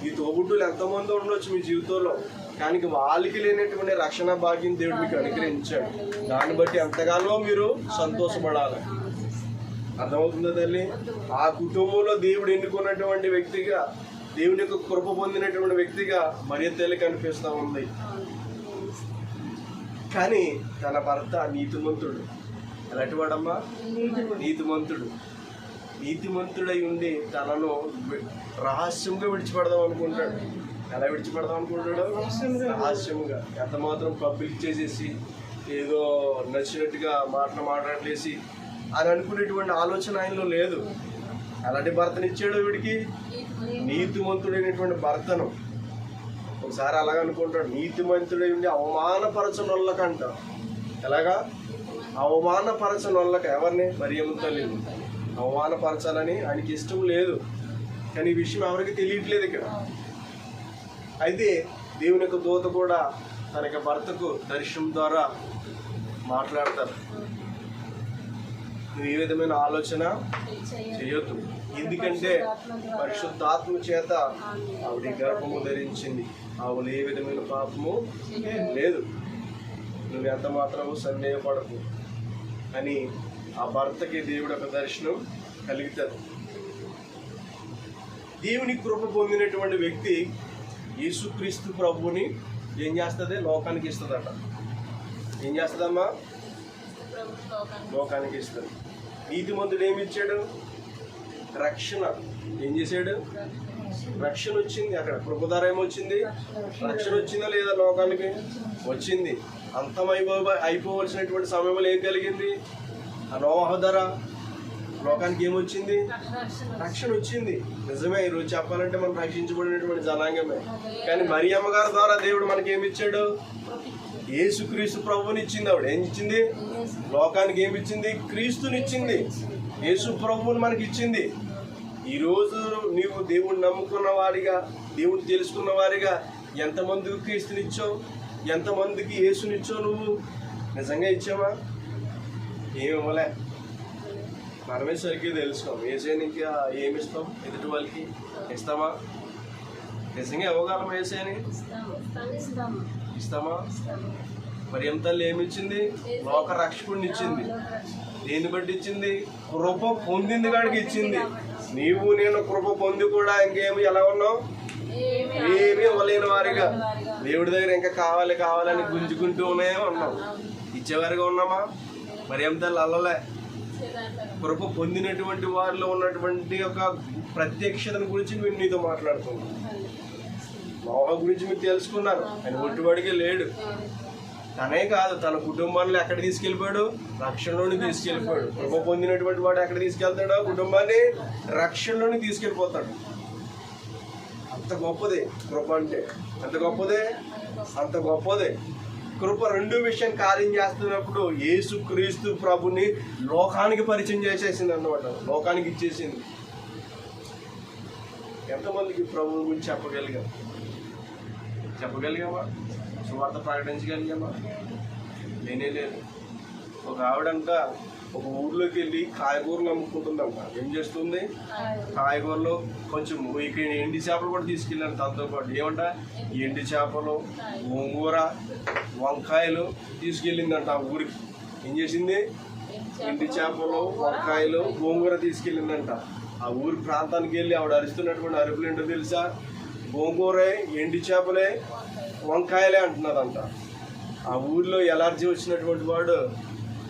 మీ తోబుట్టులు ఎంతోమంది ఉండొచ్చు మీ జీవితంలో. కానీ వాళ్ళకి లేనటువంటి రక్షణ భాగ్యం దేవుడు మీకు అనుగ్రహించాడు. దాన్ని బట్టి ఎంతగానో మీరు సంతోషపడాలి. అర్థమవుతుందా తల్లి? ఆ కుటుంబంలో దేవుడు ఎన్నుకున్నటువంటి వ్యక్తిగా, దేవుని యొక్క కృప పొందినటువంటి వ్యక్తిగా మరియ తల్లి కనిపిస్తూ ఉంది. కానీ తన భర్త నీతిమంతుడు. ఎలాంటి వాడమ్మా? నీతిమంతుడు. నీతిమంతుడై ఉండి తనను రహస్యంగా విడిచిపెడదాం అనుకుంటాడు. ఎలా విడిచిపెడదాం అనుకుంటాడు? రహస్యంగా. ఎంత మాత్రం పబ్లిక్ చేసేసి ఏదో నచ్చినట్టుగా మాట్లాడలేసి అని అనుకునేటువంటి ఆలోచన ఆయనలో లేదు. అలాంటి భర్తనిచ్చాడు వీడికి, నీతిమంతుడైనటువంటి భర్తను. ఒకసారి అలాగ అనుకుంటాడు, నీతిమంతుడై ఉండి అవమానపరచనోళ్ళకంట. ఎలాగా? అవమానపరచనోళ్ళక. ఎవరిని? మరియమ్మ తల్లిని అవమానపరచాలని ఆయనకి ఇష్టం లేదు. కానీ ఈ విషయం ఎవరికి తెలియట్లేదు ఇక్కడ. అయితే దేవుని యొక్క దూత కూడా తన యొక్క భర్తకు దర్శనం ద్వారా మాట్లాడతారు. నువ్వు ఏ విధమైన ఆలోచన చేయొద్దు, ఎందుకంటే పరిశుద్ధాత్మ చేత ఆవిడ గర్భము ధరించింది, ఆవిడ ఏ విధమైన పాపము లేదు, నువ్వు ఎంత మాత్రము సందేహపడకు అని ఆ భర్తకి దేవుడు ఒక దర్శనం కలుగుతారు. దేవుని కృప పొందినటువంటి వ్యక్తి యేసుక్రీస్తు ప్రభువుని ఏం చేస్తుంది? లోకానికి ఇస్తుందట. ఏం చేస్తుందమ్మా? లోకానికి ఇస్తుంది. నీతిమంతుడు ఏమి ఇచ్చాడు? రక్షణ. ఏం చేశాడు? రక్షణ వచ్చింది. అక్కడ కృపధార ఏమొచ్చింది? రక్షణ వచ్చిందా లేదా? లోకానికి వచ్చింది. అయిపోవలసినటువంటి సమయంలో ఏం కలిగింది? ఆ నోవహు ధర లోకానికి ఏమొచ్చింది? రక్షణ వచ్చింది. నిజమే, ఈరోజు చెప్పాలంటే మనం రక్షించబడినటువంటి జనాంగమే. కానీ మరియమ్మ గారి ద్వారా దేవుడు మనకి ఏమి ఇచ్చాడు? యేసుక్రీస్తు ప్రభువుని ఇచ్చింది. ఆవిడ ఏం ఇచ్చింది? లోకానికి ఏమి ఇచ్చింది? క్రీస్తునిచ్చింది. యేసు ప్రభువుని మనకి ఇచ్చింది. ఈరోజు నీవు దేవుడిని నమ్ముకున్న వారిగా, దేవుడిని తెలుసుకున్న వారిగా ఎంతమందికి క్రీస్తునిచ్చావు? ఎంతమందికి యేసునిచ్చావు? నువ్వు నిజంగా ఇచ్చావా? ఏమివ్వలే. మనమే సరిగ్గా తెలుసుకోం. ఏసైని ఇంకా ఏమిస్తాం? ఎదుటి వాళ్ళకి ఇస్తామా? నిజంగా ఇవ్వగలం? ఏసైని ఇస్తామా? మరి ఎంత ఏమి ఇచ్చింది? లోక రక్షకుడిని ఇచ్చింది. దేన్ని బట్టి ఇచ్చింది? కృప పొందింది కాడికి ఇచ్చింది. నీవు నేను కృప పొంది కూడా ఇంకేమి ఎలా ఉన్నావు? ఏమీ ఇవ్వలేని వారిగా దేవుడి దగ్గర ఇంకా కావాలి కావాలని గుంజుకుంటూనే ఉన్నాం. ఇచ్చేవారిగా ఉన్నామా? మరి ఎంత అల్లలే. కృప పొందినటువంటి వారిలో ఉన్నటువంటి ఒక ప్రత్యక్షతను గురించి మేము నీతో మాట్లాడుతున్నాం. నోవహు గురించి మీరు తెలుసుకున్నారు. ఆయన ఒట్టుబడిగా లేడు. తనే కాదు, తన కుటుంబాన్ని ఎక్కడ తీసుకెళ్ళిపోయాడు? రక్షణలోని తీసుకెళ్ళిపోయాడు. కృప పొందినటువంటి వాడు ఎక్కడ తీసుకెళ్తాడో? కుటుంబాన్ని రక్షణలోని తీసుకెళ్ళిపోతాడు. అంత గొప్పదే కృప అంటే. అంత గొప్పదే, అంత గొప్పదే కృప. రెండు విషయం కార్యం చేస్తున్నప్పుడు యేసుక్రీస్తు ప్రభుని లోకానికి పరిచయం చేసేసింది అన్నమాట. లోకానికి ఇచ్చేసింది. ఎంతమందికి ప్రభు గురించి చెప్పగలిగామా? సువార్త ప్రకటించగలిగామా? నేనే లేదు. ఒక ఆవిడంట ఒక ఊర్లోకి వెళ్ళి కాయగూరలు అమ్ముకుంటుందంట. ఏం చేస్తుంది? కాయగూరలు కొంచెం ఇక్కడ ఎండి చేపలు కూడా తీసుకెళ్ళాను తనతో పాటు. ఏమంట? ఎండి చేపలు, గోంగూర, వంకాయలు తీసుకెళ్ళిందంట ఆ ఊరికి. ఏం చేసింది? ఎండి చేపలు, వంకాయలు, గోంగూర తీసుకెళ్ళిందంట. ఆ ఊరి ప్రాంతానికి వెళ్ళి ఆవిడ అరుస్తున్నటువంటి అరుపులు ఏంటో తెలుసా? గోంగూరే, ఎండి చేపలే, వంకాయలే అంటున్నదంట. ఆ ఊర్లో ఎలర్జీ వచ్చినటువంటి వాడు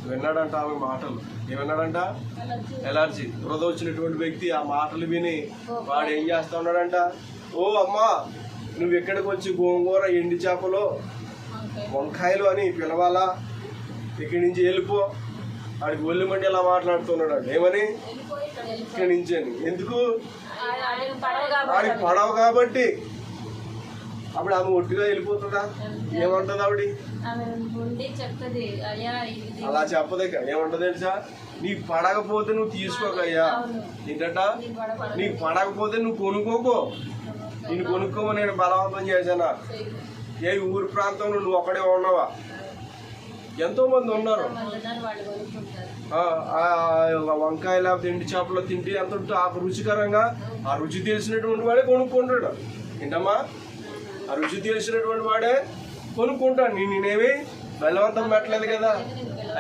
విన్నాడంట ఆమె మాటలు. ఏమన్నాడంట? ఎలర్జీ, దురద వచ్చినటువంటి వ్యక్తి ఆ మాటలు విని వాడు ఏం చేస్తా ఉన్నాడంట? ఓ అమ్మా, నువ్వు ఎక్కడికి వచ్చి గోంగూర, ఎండి చేపలు, వంకాయలు అని పిలవాలా? ఇక్కడి నుంచి వెళ్ళిపో. వాడికి ఒళ్ళు మండి ఇలా మాట్లాడుతున్నాడు. ఏమని? ఇక్కడి నుంచి అని. ఎందుకు? వాడికి పడవ కాబట్టి. అప్పుడు ఆమె ఒట్టిగా వెళ్ళిపోతుందా? ఏమంటది ఆవిడ? అలా చెప్పదే. ఏమంటది తెలుసా? నీకు పడకపోతే నువ్వు తీసుకోకయ్యా. ఏంటంట? నీకు పడకపోతే నువ్వు కొనుక్కోకో. నేను కొనుక్కోమని నేను బలవంతం చేశానా? ఏ ఊరి ప్రాంతంలో నువ్వు ఒక్కడే ఉన్నావా? ఎంతో మంది ఉన్నారు. వంకాయ లేకపోతే ఎండి చేపలు తింటే ఎంత ఆ రుచికరంగా ఆ రుచి తెలిసినటువంటి వాడే కొనుక్కుంటాడు. ఏంటమ్మా? ఆ రుచి తెలిసినటువంటి వాడే కొనుక్కుంటాను. నేనేమి బలవంతం పెట్టలేదు కదా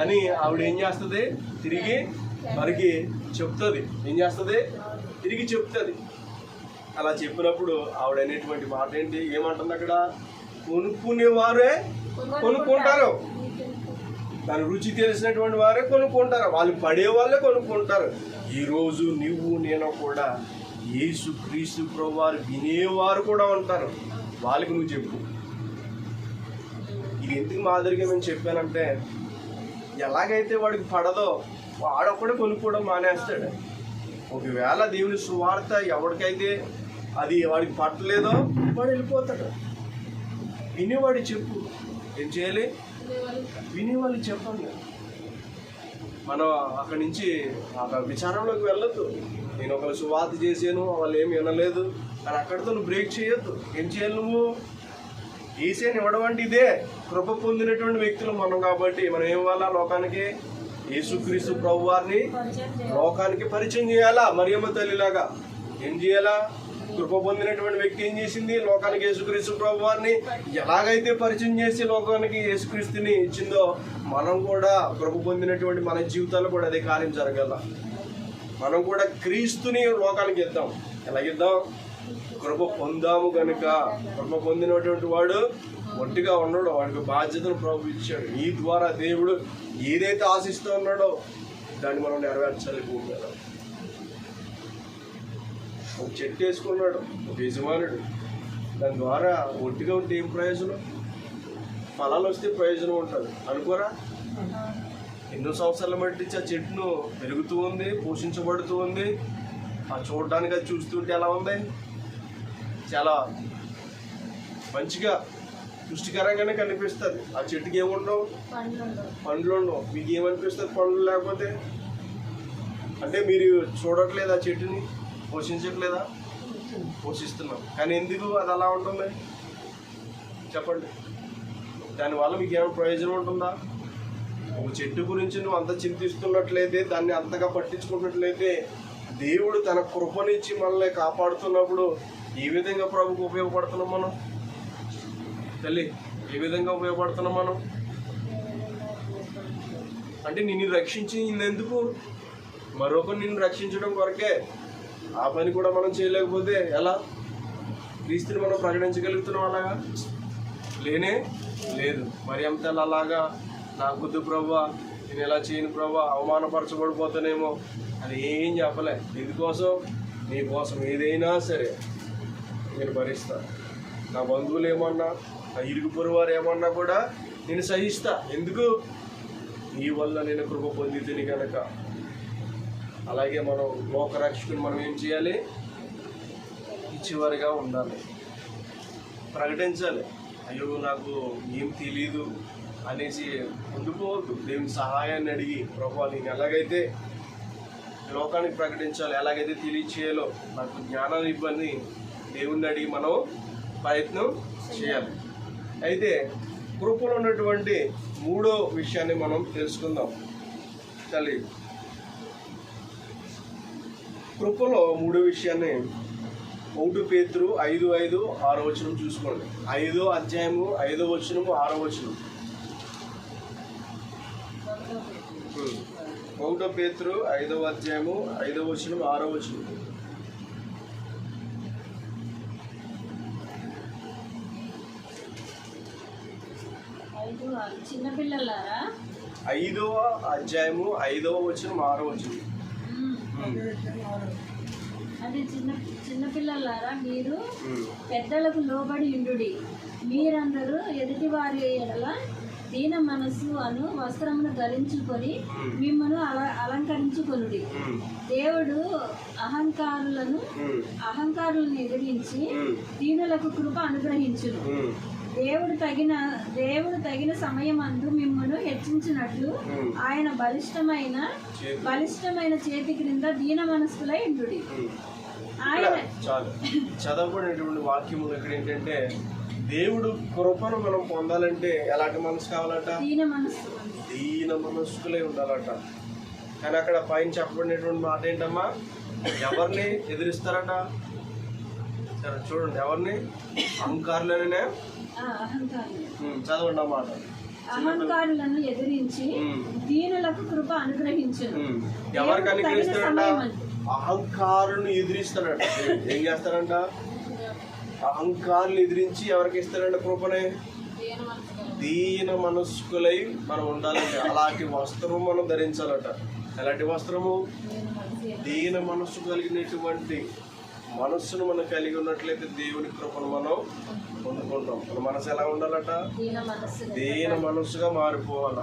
అని ఆవిడ ఏం చేస్తుంది, తిరిగి మనకి చెప్తుంది. ఏం చేస్తుంది, తిరిగి చెప్తుంది. అలా చెప్పినప్పుడు ఆవిడ అనేటువంటి మాట ఏంటి, ఏమంటుంది అక్కడ, కొనుక్కునేవారే కొనుక్కుంటారు, దాని రుచి తెలిసినటువంటి వారే కొనుక్కుంటారు, వాళ్ళు పడే వాళ్ళే కొనుక్కుంటారు. ఈరోజు నువ్వు నేను కూడా యేసుక్రీస్తు ప్రభువారు వినేవారు కూడా ఉంటారు, వాళ్ళకి నువ్వు చెప్పు. ఇది ఎందుకు మాదిరిగా నేను చెప్పానంటే, ఎలాగైతే వాడికి పడదో వాడొక్కడే కొనుక్కోవడం మానేస్తాడు. ఒకవేళ దేవుని సువార్త ఎవరికైతే అది వాడికి పట్టలేదో వాడు వెళ్ళిపోతాడు. వినేవాడికి చెప్పు. ఏం చేయాలి, వినేవాళ్ళకి చెప్పండి. మనం అక్కడి నుంచి ఆ విచారంలోకి వెళ్ళొద్దు. నేను ఒకరు సువార్త చేశాను, వాళ్ళు ఏమి వినలేదు అని అక్కడితో నువ్వు బ్రేక్ చేయొద్దు. ఏం చేయాలి, నువ్వు ఏసేని ఇవ్వడం అంటే ఇదే. కృప పొందినటువంటి వ్యక్తులు మనం కాబట్టి మనం ఏం ఇవ్వాలా లోకానికి, యేసుక్రీస్తు ప్రభు వారిని లోకానికి పరిచయం చేయాలా. మరియమ్మ తల్లిలాగా ఏం చేయాలా, కృప పొందినటువంటి వ్యక్తి ఏం చేసింది, లోకానికి యేసుక్రీస్తు ప్రభు వారిని ఎలాగైతే పరిచయం చేసి లోకానికి యేసుక్రీస్తుని ఇచ్చిందో మనం కూడా కృప పొందినటువంటి మన జీవితాల్లో కూడా అదే కార్యం జరగాల. మనం కూడా క్రీస్తుని లోకానికి ఇద్దాం. ఎలాగిద్దాం, కృప పొందాము కనుక. కృప పొందినటువంటి వాడు ఒట్టిగా ఉన్నాడు, వాడికి బాధ్యతను ప్రభు ఇచ్చాడు. ఈ ద్వారా దేవుడు ఏదైతే ఆశిస్తూ ఉన్నాడో దాన్ని మనం నెరవేర్చాలి. భూమి మీద ఒక చెట్టు వేసుకున్నాడు ఒక యజమానుడు, దాని ద్వారా ఒట్టిగా ఉంటే ఏం ప్రయోజనం, ఫలాలు వస్తే ప్రయోజనం ఉంటుంది అనుకోరా. ఎన్నో సంవత్సరాల బట్టి ఆ చెట్టును పెరుగుతూ ఉంది, పోషించబడుతూ ఉంది. ఆ చూడడానికి అది చూస్తుంటే ఎలా ఉంది, చాలా మంచిగా పుష్టికరంగానే కనిపిస్తుంది. ఆ చెట్టుకి ఏముండవు, పండ్లు ఉండవు. మీకు ఏమనిపిస్తుంది పండ్లు లేకపోతే? అంటే మీరు చూడట్లేదు, ఆ చెట్టుని పోషించట్లేదా? పోషిస్తున్నాం, కానీ ఎందుకు అది అలా ఉంటుంది చెప్పండి. దానివల్ల మీకు ఏమైనా ప్రయోజనం ఉంటుందా? ఒక చెట్టు గురించి నువ్వు అంత చింతిస్తున్నట్లయితే, దాన్ని అంతగా పట్టించుకున్నట్లయితే, దేవుడు తన కృపనిచ్చి మనల్ని కాపాడుతున్నప్పుడు ఏ విధంగా ప్రభుకు ఉపయోగపడుతున్నాం మనం? తల్లి, ఏ విధంగా ఉపయోగపడుతున్నాం మనం? అంటే నిన్ను రక్షించిందెందుకు? మరొకరు నిన్ను రక్షించడం కొరకే. ఆ పని కూడా మనం చేయలేకపోతే ఎలా? క్రీస్తుని మనం ప్రకటించగలుగుతున్నాం అలాగా? లేనే లేదు. మరి అంత అలాగా నాకు వద్దు ప్రభువా, నేను ఎలా చేయను ప్రభువా, అవమానపరచబడిపోతానేమో అని ఏం చెప్పలే. ఎందుకోసం? నీ కోసం ఏదైనా సరే నేను భరిస్తాను. నా బంధువులు ఏమన్నా, నా ఇరుగు పొరుగు వారు ఏమన్నా కూడా నేను సహిస్తా. ఎందుకు? నీ వల్ల నేను కృప పొందితిని కనుక. అలాగే మనం లోకరక్షకుని మనం ఏం చేయాలి? ఇచ్చేవారిగా ఉండాలి, ప్రకటించాలి. అయ్యో నాకు ఏం తెలీదు అనేసి ముందుకోవద్దు. దేవుని సహాయాన్ని అడిగి, ప్రభువా నేను ఎలాగైతే లోకానికి ప్రకటించాలి, ఎలాగైతే తెలియచేయాలో నాకు జ్ఞానం ఇవ్వని దేవుణ్ణి అడిగి మనం ప్రయత్నం చేయాలి. అయితే కృపలో ఉన్నటువంటి మూడో విషయాన్ని మనం తెలుసుకుందాం. తల్లి, కృపలో మూడో విషయాన్ని 1 పేతురు 5:5-6 చూసుకోండి. 5వ అధ్యాయము 5వ వచనము 6వ వచనం. 1 పేతురు 5వ అధ్యాయము 5వ వచనం 6వ వచనం. చిన్నపిల్లలారా, 5వ అధ్యాయము 5వ వచనం 6వ వచనం. అది చిన్నపిల్లలారా, మీరు పెద్దలకు లోబడి ఉండుడి. మీరందరూ ఎదుటి వారి ఎడల దీన మనస్సు అను వస్త్రమును ధరించుకొని మిమ్మల్ని అలంకరించుకొనుడి. దేవుడు అహంకారులను ఎదిరించి దీనులకు కృప అనుగ్రహించును. దేవుడు తగిన సమయమందు మిమ్మల్ని హెచ్చించినట్లు ఆయన బలిష్టమైన చేతి క్రింద దీన మనస్కులై ఉండుడి. ఆయన చదవబడినటువంటి వాక్యము ఇక్కడ ఏంటంటే, దేవుడు కృపను మనం పొందాలంటే ఎలాంటి మనసు కావాలట? దీన మనస్కులై ఉండాలట. కానీ అక్కడ పైన చెప్పబడినటువంటి మాట ఏంటమ్మా? ఎవరిని ఎదిరిస్తారట? సరే చూడండి, ఎవరిని? అహంకారులనే. చదవండి అన్నమాట. అహంకారులను ఎదిరించి దీనులకు కృప అనుగ్రహించును. ఎవరికి అనుగ్రహిస్తాడంట? అహంకారులను ఎదిరిస్తాడంట. ఏం చేస్తాడంట? అహంకారులు ఎదిరించి ఎవరికి ఇస్తాడంట కృపనే? దీన మనస్కులై మనం ఉండాలంటే అలాంటి వస్త్రము మనం ధరించాలట. ఎలాంటి వస్త్రము? దీన మనస్సు కలిగినటువంటి మనస్సును మనం కలిగి ఉన్నట్లయితే దేవుని కృపను మనం పొందుకుంటాం. మన మనసు ఎలా ఉండాలట? దీన మనస్సుగా మారిపోవాల.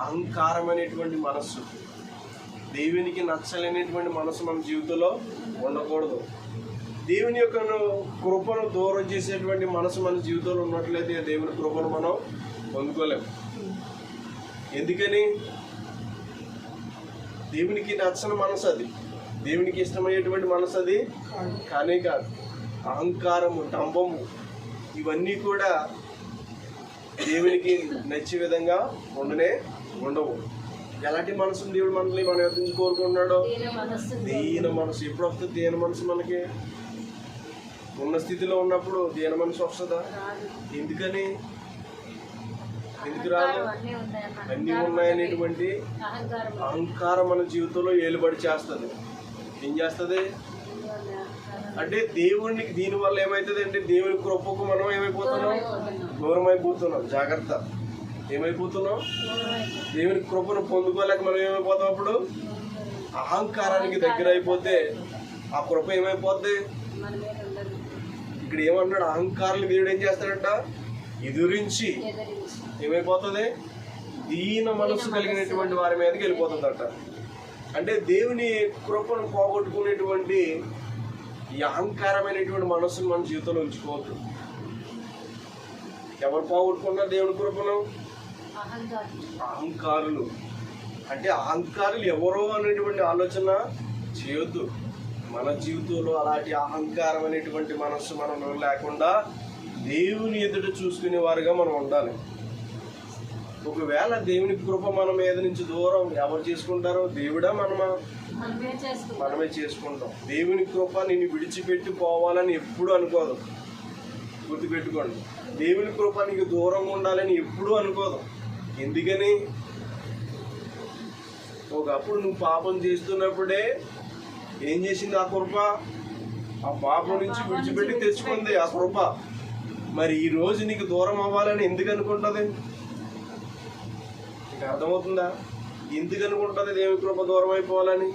అహంకారం అనేటువంటి మనస్సు, దేవునికి నచ్చలేనటువంటి మనసు మన జీవితంలో ఉండకూడదు. దేవుని యొక్క కృపను దూరం చేసేటువంటి మనసు మన జీవితంలో ఉన్నట్లయితే దేవుని కృపను మనం పొందుకోలేము. ఎందుకని? దేవునికి నచ్చని మనసు అది, దేవునికి ఇష్టమయ్యేటువంటి మనసు అది కానే కాదు. అహంకారము, డంబము ఇవన్నీ కూడా దేవునికి నచ్చే విధంగా ఉండవు. ఎలాంటి మనసును దేవుడు మనల్ని మన యొక్క నుంచి కోరుకుంటున్నాడో? దీన మనసు. ఎప్పుడు వస్తుంది దీన మనసు? మనకి ఉన్న స్థితిలో ఉన్నప్పుడు దీన మనసు వస్తుందా? ఎందుకని? ఎందుకు రాదు? అన్నీ ఉన్నాయనేటువంటి అహంకారం మన జీవితంలో ఏలుబడి చేస్తుంది. ఏం చేస్తుంది అంటే దేవునికి దీనివల్ల ఏమవుతుంది అంటే దేవుని కృపకు మనం ఏమైపోతున్నాం? దూరం అయిపోతున్నాం. జాగ్రత్త. ఏమైపోతున్నాం? దేవుని కృపను పొందుకోలేక మనం ఏమైపోతాం? అప్పుడు అహంకారానికి దగ్గర అయిపోతే ఆ కృప ఏమైపోద్ది? ఇక్కడ ఏమన్నాడు? అహంకారాలు దేవుడు ఏం చేస్తాడంట? ఎదురించి ఏమైపోతుంది? దీన మనస్సు కలిగినటువంటి వారి మీదకి వెళ్ళిపోతుందట. అంటే దేవుని కృపను పోగొట్టుకునేటువంటి ఈ అహంకారమైనటువంటి మనస్సును మన జీవితంలో ఉంచుకోవద్దు. ఎవరు పోగొట్టుకున్నారు దేవుని కృపను? అహంకారులు. అంటే అహంకారులు ఎవరో అనేటువంటి ఆలోచన చేయొద్దు. మన జీవితంలో అలాంటి అహంకారం అనేటువంటి మనస్సు మనలో లేకుండా దేవుని ఎదుట చూసుకునే వారుగా మనం ఉండాలి. ఒకవేళ దేవుని కృప మన మీద నుంచి దూరం ఎవరు చేసుకుంటారో? దేవుడా మనమా? మనమే చేసుకుంటాం. దేవుని కృప నిన్ను విడిచిపెట్టి పోవాలని ఎప్పుడు అనుకోదు. గుర్తుపెట్టుకోండి. దేవుని కృప నీకు దూరంగా ఉండాలని ఎప్పుడూ అనుకోదు. ఎందుకని? ఒకప్పుడు నువ్వు పాపం చేస్తున్నప్పుడే ఏం చేసింది ఆ కృప? ఆ పాపం నుంచి విడిచిపెట్టి తెచ్చుకుంది ఆ కృప. మరి ఈ రోజు నీకు దూరం అవ్వాలని ఎందుకు అనుకుంటుంది? నీకు అర్థమవుతుందా? ఎందుకు అనుకుంటుంది దేవుని కృప దూరం అయిపోవాలని?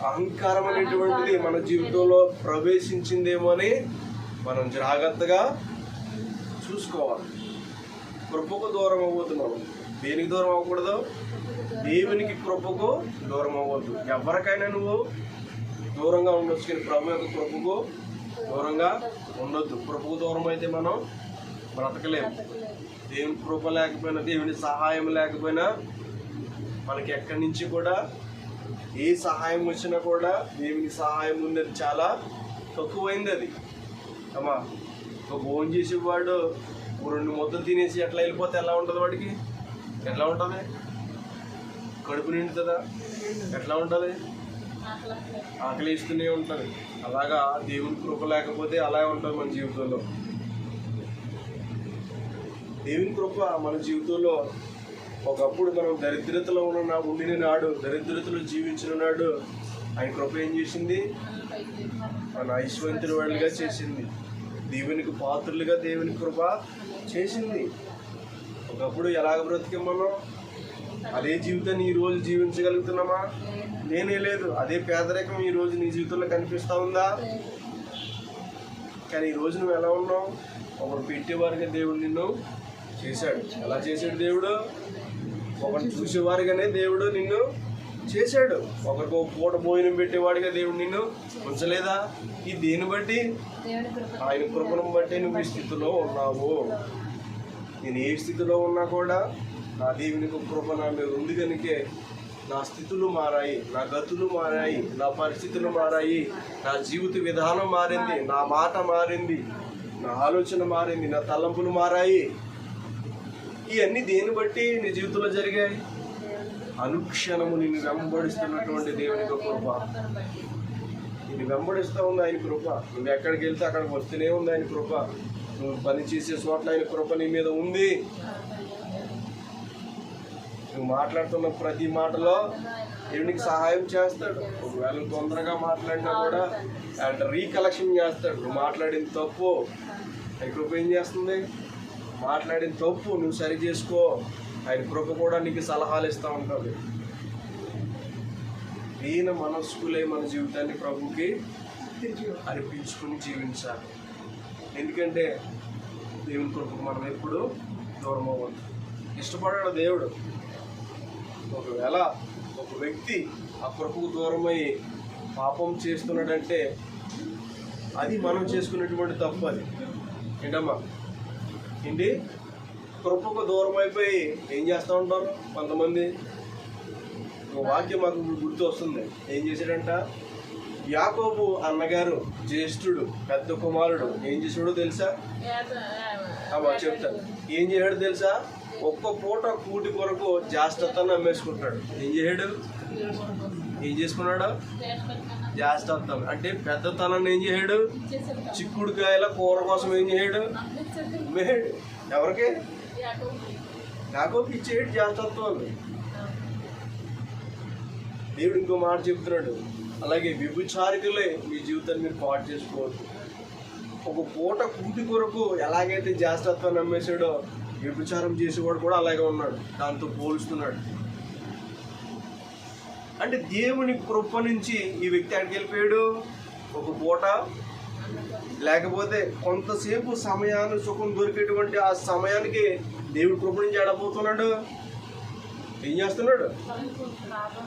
అహంకారం అనేటువంటిది మన జీవితంలో ప్రవేశించిందేమో అని మనం జాగ్రత్తగా చూసుకోవాలి. కృపకు దూరం అవ్వద్దు. దేనికి దూరం అవ్వకూడదు? దేవునికి కృపకు దూరం అవ్వద్దు. ఎవరికైనా నువ్వు దూరంగా ఉండొచ్చు, కానీ ప్రభు యొక్క కృపకు దూరంగా ఉండొద్దు. కృపకు దూరం అయితే మనం బ్రతకలేము. దేవుని కృప లేకపోయినా, దేవుని సహాయం లేకపోయినా మనకి ఎక్కడి నుంచి కూడా ఏ సహాయం వచ్చినా కూడా దేవుని సహాయం ఉన్నది చాలా తక్కువైంది. అది అమ్మా, ఒక భోజనం చేసేవాడు 2 ముద్దలు తినేసి ఎట్లా వెళ్ళిపోతే ఎలా ఉంటుంది? వాడికి ఎట్లా ఉంటుంది? కడుపు నిండుతుందా? ఎట్లా ఉంటుంది? ఆకలి ఇస్తూనే ఉంటుంది. అలాగా దేవుని కృప లేకపోతే అలాగే ఉంటుంది మన జీవితంలో. దేవుని కృప మన జీవితంలో ఒకప్పుడు మనం దరిద్రతలో ఉండిన నాడు, దరిద్రతలో జీవించిన నాడు ఆయన కృప ఏం చేసింది? మన ఐశ్వర్యవంతుల వాళ్ళుగా చేసింది. దేవునికి పాత్రులుగా దేవుని కృప చేసింది. ఒకప్పుడు ఎలాగ బ్రతికాం మనం? అదే జీవితాన్ని ఈ రోజు జీవించగలుగుతున్నామా? నేనే లేదు. అదే పేదరికం ఈ రోజు నీ జీవితంలో కనిపిస్తా ఉందా? కానీ ఈ రోజు నువ్వు ఎలా ఉన్నావు? ఒకరు పెట్టేవారుగా దేవుడు నిన్ను చేశాడు. ఎలా చేశాడు దేవుడు? ఒకరు చూసేవారుగానే దేవుడు నిన్ను చేశాడు. ఒకరికి ఒక పూట భోజనం పెట్టేవాడిగా దేవుడు నిన్ను ఉంచలేదా? ఈ దేని బట్టి? ఆయన కృపను బట్టి నువ్వు ఈ స్థితిలో ఉన్నావు. నేను ఏ స్థితిలో ఉన్నా కూడా నా దేవుని కృప నా మీద ఉంది కనుకే నా స్థితులు మారాయి, నా గతులు మారాయి, నా పరిస్థితులు మారాయి, నా జీవిత విధానం మారింది, నా మాట మారింది, నా ఆలోచన మారింది, నా తలంపులు మారాయి. ఇవన్నీ దేని బట్టి నీ జీవితంలో జరిగాయి? అనుక్షణము నిన్ను వెంబడిస్తున్నటువంటి దేవుని కృప. నేను వెంబడిస్తూ ఉంది ఆయన కృప. నువ్వు ఎక్కడికి వెళ్తే అక్కడికి వస్తూనే ఉంది ఆయన కృప. నువ్వు పని చేసే చోట్ల ఆయన కృప నీ మీద ఉంది. నువ్వు మాట్లాడుతున్న ప్రతి మాటలో దేవునికి సహాయం చేస్తాడు. ఒకవేళ తొందరగా మాట్లాడినా కూడా ఆయన రీకలెక్షన్ చేస్తాడు. నువ్వు మాట్లాడిన తప్పు ఆయన కృప ఏం చేస్తుంది? మాట్లాడిన తప్పు నువ్వు సరి చేసుకో. ఆయన కృప కూడా నీకు సలహాలు ఇస్తూ ఉంటుంది. దీన మనస్కులే మన జీవితాన్ని ప్రభుకి అర్పించుకుని జీవించాలి. ఎందుకంటే దేవుని కృపకు మనం ఎప్పుడు దూరం అవ్వద్దు. ఇష్టపడాడు దేవుడు. ఒకవేళ ఒక వ్యక్తి ఆ కృపకు దూరమై పాపం చేస్తున్నాడంటే అది మనం చేసుకునేటువంటి తప్పు. అది ఏంటమ్మా ఏంటి? కృపకు దూరం అయిపోయి ఏం చేస్తూ ఉంటారు కొంతమంది. ఒక వాక్యం మాకు గుర్తు వస్తుంది. ఏం చేశాడంట? యాకోబు అన్నగారు జ్యేష్ఠుడు, పెద్ద కుమారుడు ఏం చేసాడో తెలుసా? చెప్తాను. ఏం చేశాడు తెలుసా? ఒక్క పూట కూటి కొరకు జాస్టత్తాన్ని అమ్మేసుకుంటాడు. ఏం చేశాడు? ఏం చేసుకున్నాడు? జాస్టత్తం అంటే పెద్దతనాన్ని ఏం చేశాడు? చిక్కుడుకాయల కూర కోసం ఏం చేశాడు? అమ్మేశాడు. ఎవరికి? యాకోబుకి ఇచ్చేడు జాస్టత్వం. దేవుడు ఇంకో మాట చెప్తున్నాడు, అలాగే వ్యభిచారికులే మీ జీవితాన్ని మీరు పాటు చేసుకోవద్దు. ఒక పూట కూటి కొరకు ఎలాగైతే జాస్టత్వాన్ని అమ్మేశాడో వ్యభిచారం చేసేవాడు కూడా అలాగే ఉన్నాడు. దాంతో పోలుస్తున్నాడు. అంటే దేవుని కృప నుంచి ఈ వ్యక్తి ఎక్కడికి వెళ్ళిపోయాడు? ఒక పూట లేకపోతే కొంతసేపు సమయాన్ని సుఖం దొరికేటువంటి ఆ సమయానికి దేవుడి కృప నుంచి ఎడపోతున్నాడు. ఏం చేస్తున్నాడు?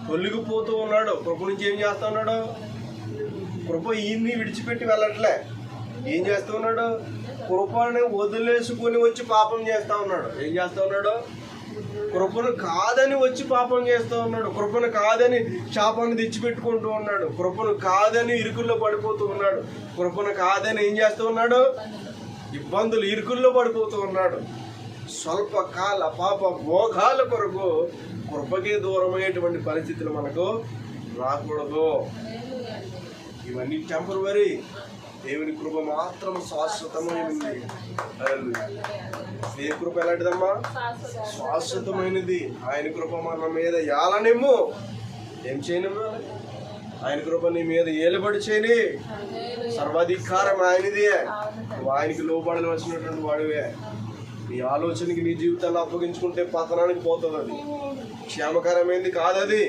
తొలగిపోతూ ఉన్నాడు. కృప నుంచి ఏం చేస్తా ఉన్నాడు? కృప ఈయన్ని విడిచిపెట్టి వెళ్ళట్లే. ఏం చేస్తూ ఉన్నాడు? కృపని వదిలేసుకొని వచ్చి పాపం చేస్తా ఉన్నాడు. ఏం చేస్తా ఉన్నాడు? కృపను కాదని వచ్చి పాపం చేస్తూ ఉన్నాడు. కృపను కాదని శాపాన్ని తెచ్చిపెట్టుకుంటూ ఉన్నాడు. కృపను కాదని ఇరుకుల్లో పడిపోతూ ఉన్నాడు. కృపను కాదని ఏం చేస్తూ ఉన్నాడు? ఇబ్బందులు ఇరుకుల్లో పడిపోతూ ఉన్నాడు. స్వల్పకాల పాప భోగాల కొరకు కృపకి దూరమయ్యేటువంటి పరిస్థితులు మనకు రాకూడదు. ఇవన్నీ టెంపరవరీ. దేవుని కృప మాత్రం శాశ్వతమైనది. దేవుని కృప ఎలాంటిదమ్మా? శాశ్వతమైనది. ఆయన కృప మన మీద ఏలనేమో ఏం చేయనమ్మా? ఆయన కృప నీ మీద ఏలుబడి చేయని. సర్వాధికారం ఆయనదే. నువ్వు ఆయనకి లోపడవలసినటువంటి వాడివే. నీ ఆలోచనకి నీ జీవితాన్ని అప్పగించుకుంటే పతనానికి పోతుంది. అది క్షేమకరమైనది కాదు. అది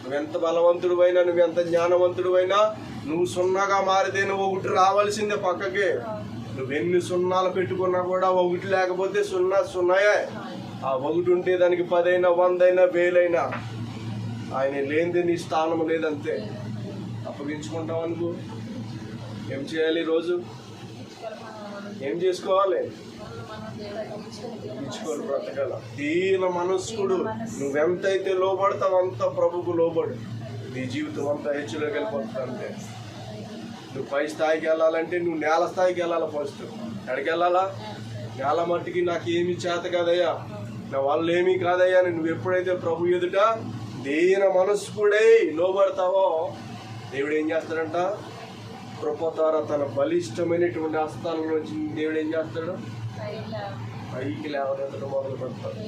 నువ్వెంత బలవంతుడు అయినా, నువ్వెంత జ్ఞానవంతుడు అయినా, నువ్వు సున్నాగా మారితే నువ్వు ఒకటి రావాల్సిందే పక్కకి. నువ్వెన్ని సున్నాలు పెట్టుకున్నా కూడా ఒకటి లేకపోతే సున్నాయే. ఆ ఒకటి ఉంటే దానికి 10 అయినా 100 అయినా 1000 అయినా ఆయన లేనిదే నీ స్థానం లేదంతే. అప్పగించుకుంటావు అనుకో. ఏం చేయాలి? రోజు ఏం చేసుకోవాలి? ఇచ్చుకోవాలి, బ్రతకాల. దీన మనస్కుడు. నువ్వెంతైతే లోబడతావు అంత ప్రభుకు లోబడు. నీ జీవితం అంతా హెచ్చులోకి వెళ్ళిపోతుంది. అంతే. నువ్వు పై స్థాయికి వెళ్ళాలంటే నువ్వు నేల స్థాయికి వెళ్ళాలి. ఫస్ట్ ఎక్కడికి వెళ్ళాలా? నేల మట్టికి నాకు ఏమి చేత కాదయ్యా, నా వాళ్ళు ఏమీ కాదయ్యా అని నువ్వు ఎప్పుడైతే ప్రభు ఎదుట దీన మనస్కుడై లోబడతావో దేవుడు ఏం చేస్తాడంట? కృప ద్వారా తన బలిష్టమైనటువంటి హస్తాల నుంచి దేవుడు ఏం చేస్తాడు? పైకి లేవనెత్తడం మొదలు పెడతాడు.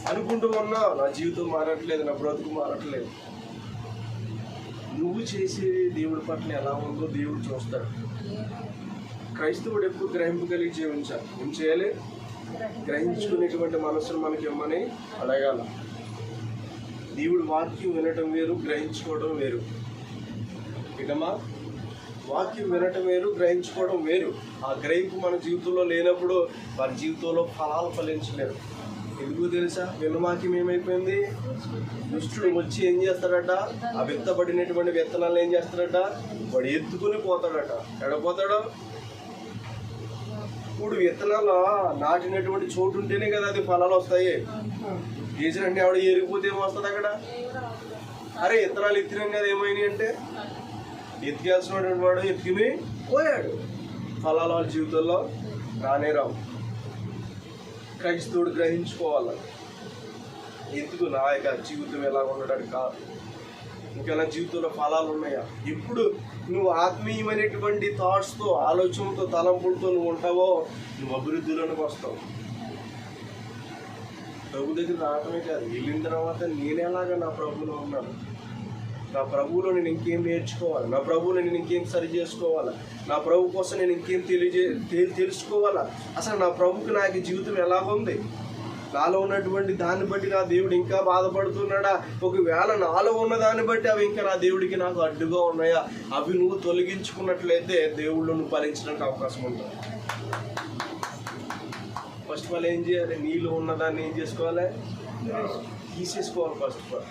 అనుకుంటూ ఉన్నా నా జీవితం మారట్లేదు, నా బ్రతుకు మారట్లేదు. నువ్వు చేసేది దేవుడి పట్ల ఎలా ఉందో దేవుడు చూస్తాడు. క్రైస్తవుడు ఎప్పుడు గ్రహింపు కలిగి జీవించాలి. ఏం చేయాలి? గ్రహించుకునేటువంటి మనసును మనకి ఇమ్మని అడగాల. దేవుడు వాక్యం వినటం వేరు, గ్రహించుకోవడం వేరు. ఇకమా వాక్యం వినటం వేరు, గ్రహించుకోవడం వేరు. ఆ గ్రహింపు మన జీవితంలో లేనప్పుడు వారి జీవితంలో ఫలాలు ఫలించలేరు. ఎందుకు తెలుసా? విన్న వాక్యం ఏమైపోయింది? దుష్టుడు వచ్చి ఏం చేస్తాడట? ఆ విత్తబడినటువంటి విత్తనాలు ఏం చేస్తాడట? వాడు ఎత్తుకుని పోతాడట. ఎడపోతాడు? ఇప్పుడు విత్తనాలు నాటినటువంటి చోటు ఉంటేనే కదా అది ఫలాలు వస్తాయి. చేసినంటే ఆవిడ ఎరిగిపోతే ఏమొస్తుంది అక్కడ? అరే విత్తనాలు ఎత్తినాం కదా ఏమైనాయి అంటే, ఎత్తికేస్తున్నటువంటి వాడు ఎత్తుకుని పోయాడు. ఫలాలు వాళ్ళ జీవితంలో రానే రావు. క్రైస్తవుడు గ్రహించుకోవాలి. ఎందుకు నా యొక్క జీవితం ఎలా ఉండడానికి కాదు. ఇంకా నా జీవితంలో ఫలాలు ఉన్నాయా? ఎప్పుడు నువ్వు ఆత్మీయమైనటువంటి థాట్స్తో, ఆలోచనతో, తలంపులతో నువ్వు ఉంటావో నువ్వు అభివృద్ధిలోనికి వస్తావు. ప్రభు దగ్గర రావటమే కాదు, వెళ్ళిన తర్వాత నేనేలాగా నా ప్రభువులో ఉన్నాను, నా ప్రభువులో నేను ఇంకేం నేర్చుకోవాలి, నా ప్రభువులో నేను ఇంకేం సరి చేసుకోవాలా, నా ప్రభు కోసం నేను ఇంకేం తెలుసుకోవాలా, అసలు నా ప్రభుకి నాకు జీవితం ఎలా ఉంది, నాలో ఉన్నటువంటి దాన్ని బట్టి నా దేవుడు ఇంకా బాధపడుతున్నాడా, ఒకవేళ నాలో ఉన్న దాన్ని బట్టి అవి ఇంకా నా దేవుడికి నాకు అడ్డుగా ఉన్నాయా, అవి నువ్వు తొలగించుకున్నట్లయితే దేవుళ్ళు నువ్వు ఫలించడానికి అవకాశం ఉంటుంది. ఫస్ట్ ఆఫ్ ఆల్ ఏం చేయాలి? నీలో ఉన్నదాన్ని ఏం చేసుకోవాలి? తీసేసుకోవాలి. ఫస్ట్ ఆఫ్ ఆల్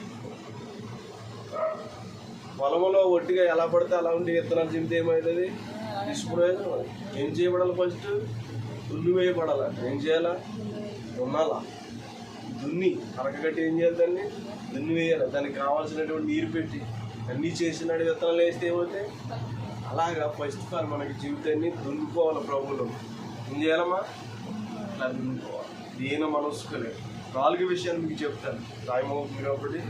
పొలంలో ఒట్టిగా ఎలా పడితే అలా ఉంటే విత్తనాలు చింపితే ఏమవుతుంది? నిష్ప్రయోజనం. ఏం చేయబడాలి? ఫస్ట్ దున్ని వేయబడాలి. ఏం చేయాలా? దున్నాలా. దున్ని అరకగట్టి ఏం చేయాలి? దాన్ని దున్ని వేయాలి. దానికి కావాల్సినటువంటి నీరు పెట్టి అన్నీ చేసినట్టు విత్తనాలు వేస్తే ఏమవుతాయి? అలాగా ఫస్ట్ ఆఫ్ ఆల్ మనకి జీవితాన్ని దున్నుకోవాలి. ప్రభువులో ఏం చేయాలమ్మా? అట్లా దున్నుకోవాలి. దీన మనస్సుకులే. 4 విషయాలు మీకు చెప్తాను. టైం మీరు ఒకటి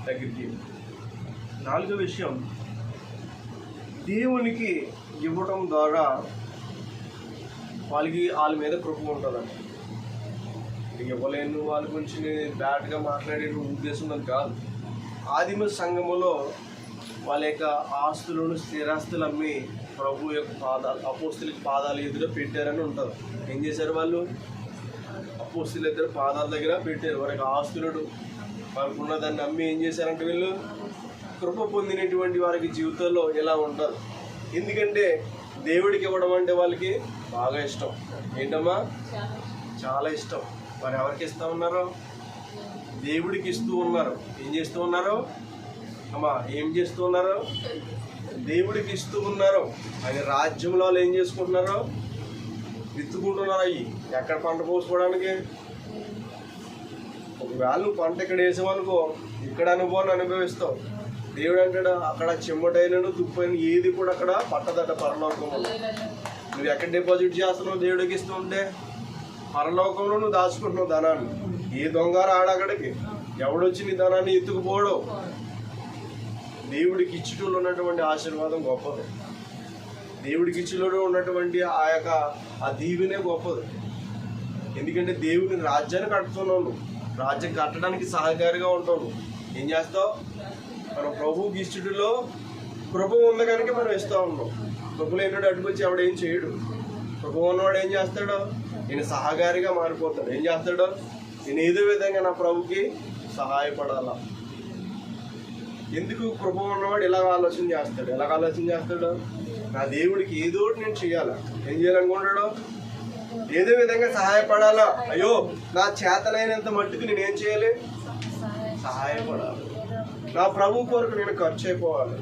దగ్గరికి. 4వ విషయం, దేవునికి ఇవ్వడం ద్వారా వాళ్ళ మీద కృప ఉంటుందండి. ఇవ్వలేను వాళ్ళ గురించి నేను బ్యాడ్గా మాట్లాడే ఉద్దేశం నాకు కాదు. ఆదిమ సంఘములో వాళ్ళ యొక్క ఆస్తులను, స్థిరాస్తులు అమ్మి ప్రభు యొక్క అపోస్తులకి పాదాలు ఎదురు పెట్టారని ఉంటుంది. ఏం చేశారు వాళ్ళు? అపోస్తుల దగ్గర పాదాల దగ్గర పెట్టారు. వారికి ఆస్తులను, వారికి ఉన్నదాన్ని అమ్మి ఏం చేశారంటే వీళ్ళు కృప పొందినటువంటి వారికి జీవితంలో ఎలా ఉంటుంది. ఎందుకంటే దేవుడికి ఇవ్వడం అంటే వాళ్ళకి బాగా ఇష్టం. ఏంటమ్మా? చాలా ఇష్టం. మరి ఎవరికి ఇస్తూ ఉన్నారో? దేవుడికి ఇస్తూ ఉన్నారు. ఏం చేస్తూ ఉన్నారు అమ్మా? ఏం చేస్తూ ఉన్నారు? దేవుడికి ఇస్తూ ఉన్నారు. ఆయన రాజ్యంలో వాళ్ళు ఏం చేసుకుంటున్నారో విత్తుకుంటున్నారు. అయ్యి ఎక్కడ పంట పోసుకోవడానికి? ఒకవేళ నువ్వు పంట ఇక్కడ వేసావనుకో, ఇక్కడ అనుభవాన్ని అనుభవిస్తావు. దేవుడు అంటాడు అక్కడ చెమ్మటైనను తుప్పైన ఏది కూడా అక్కడ పట్టదట పరలోకంలో. నువ్వు ఎక్కడ డిపాజిట్ చేస్తున్నావు? దేవుడికి ఇస్తూ ఉంటే పరలోకంలో నువ్వు దాచుకుంటున్నావు ధనాన్ని. ఏ దొంగారు ఆడక్కడికి ఎవడొచ్చి నీ ధనాన్ని ఎత్తుకుపోవడం. దేవుడికి ఇచ్చుటలో ఉన్నటువంటి ఆశీర్వాదం గొప్పది. దేవుడికి ఇచ్చులో ఉన్నటువంటి ఆ దీవెనే గొప్పది. ఎందుకంటే దేవుని రాజ్యాన్ని కట్టుతున్నావు. రాజ్యం కట్టడానికి సహకారిగా ఉంటావు. ఏం చేస్తావు? మనం ప్రభువుకి ఇచ్చుటలో కృప ఉంది కనుక మనం ఇస్తూ ఉన్నాం. కృపలు ఏంటో అడ్డుకొచ్చి ఎవడు ఏం చేయడు. కృప ఉన్నవాడు ఏం చేస్తాడో? నేను సహకారిగా మారిపోతాడు. ఏం చేస్తాడో? నేను ఏదో విధంగా నా ప్రభుకి సహాయపడాలా. ఎందుకు? కృప ఉన్నవాడు ఇలాగ ఆలోచన చేస్తాడు. ఎలాగ ఆలోచన చేస్తాడు? నా దేవుడికి ఏదో నేను చేయాలా. ఏం చేయాలనుకుంటాడో? ఏదో విధంగా సహాయపడాలా. అయ్యో నా చేతనైనంత మట్టుకు నేనేం చేయాలి? సహాయపడాలి. నా ప్రభు కొరకు నేను ఖర్చు అయిపోవాలి.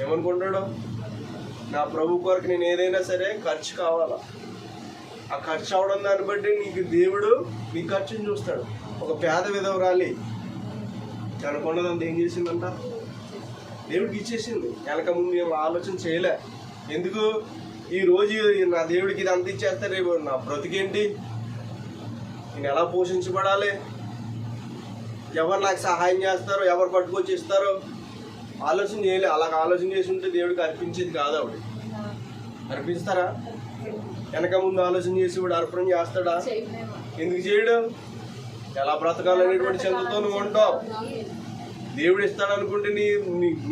ఏమనుకుంటాడు? నా ప్రభు కొరకు నేను ఏదైనా సరే ఖర్చు కావాలా. ఆ ఖర్చు అవడం దాన్ని బట్టి నీకు దేవుడు నీ ఖర్చుని చూస్తాడు. ఒక పేద విధవరాలి తనకున్నదంతా ఏం చేసిందంట? దేవుడికి ఇచ్చేసింది. వెనక ముందు ఏం ఆలోచన చేయలే. ఎందుకు? ఈరోజు నా దేవుడికి ఇది అంత ఇచ్చేస్తే రేపు నా బ్రతికేంటి? నేను ఎలా పోషించబడాలి? ఎవరు నాకు సహాయం చేస్తారో, ఎవరు పట్టుకొచ్చి ఇస్తారో ఆలోచన చేయలే. అలాగ ఆలోచన చేసి ఉంటే దేవుడికి అర్పించేది కాదు. ఆవిడ అర్పిస్తారా? వెనక ముందు ఆలోచన చేసి వాడు అర్పణ చేస్తాడా? ఎందుకు చేయడం? ఎలా బ్రతకాలనేటువంటి చింతతో నువ్వు ఉంటావు. దేవుడు ఇస్తాడనుకుంటే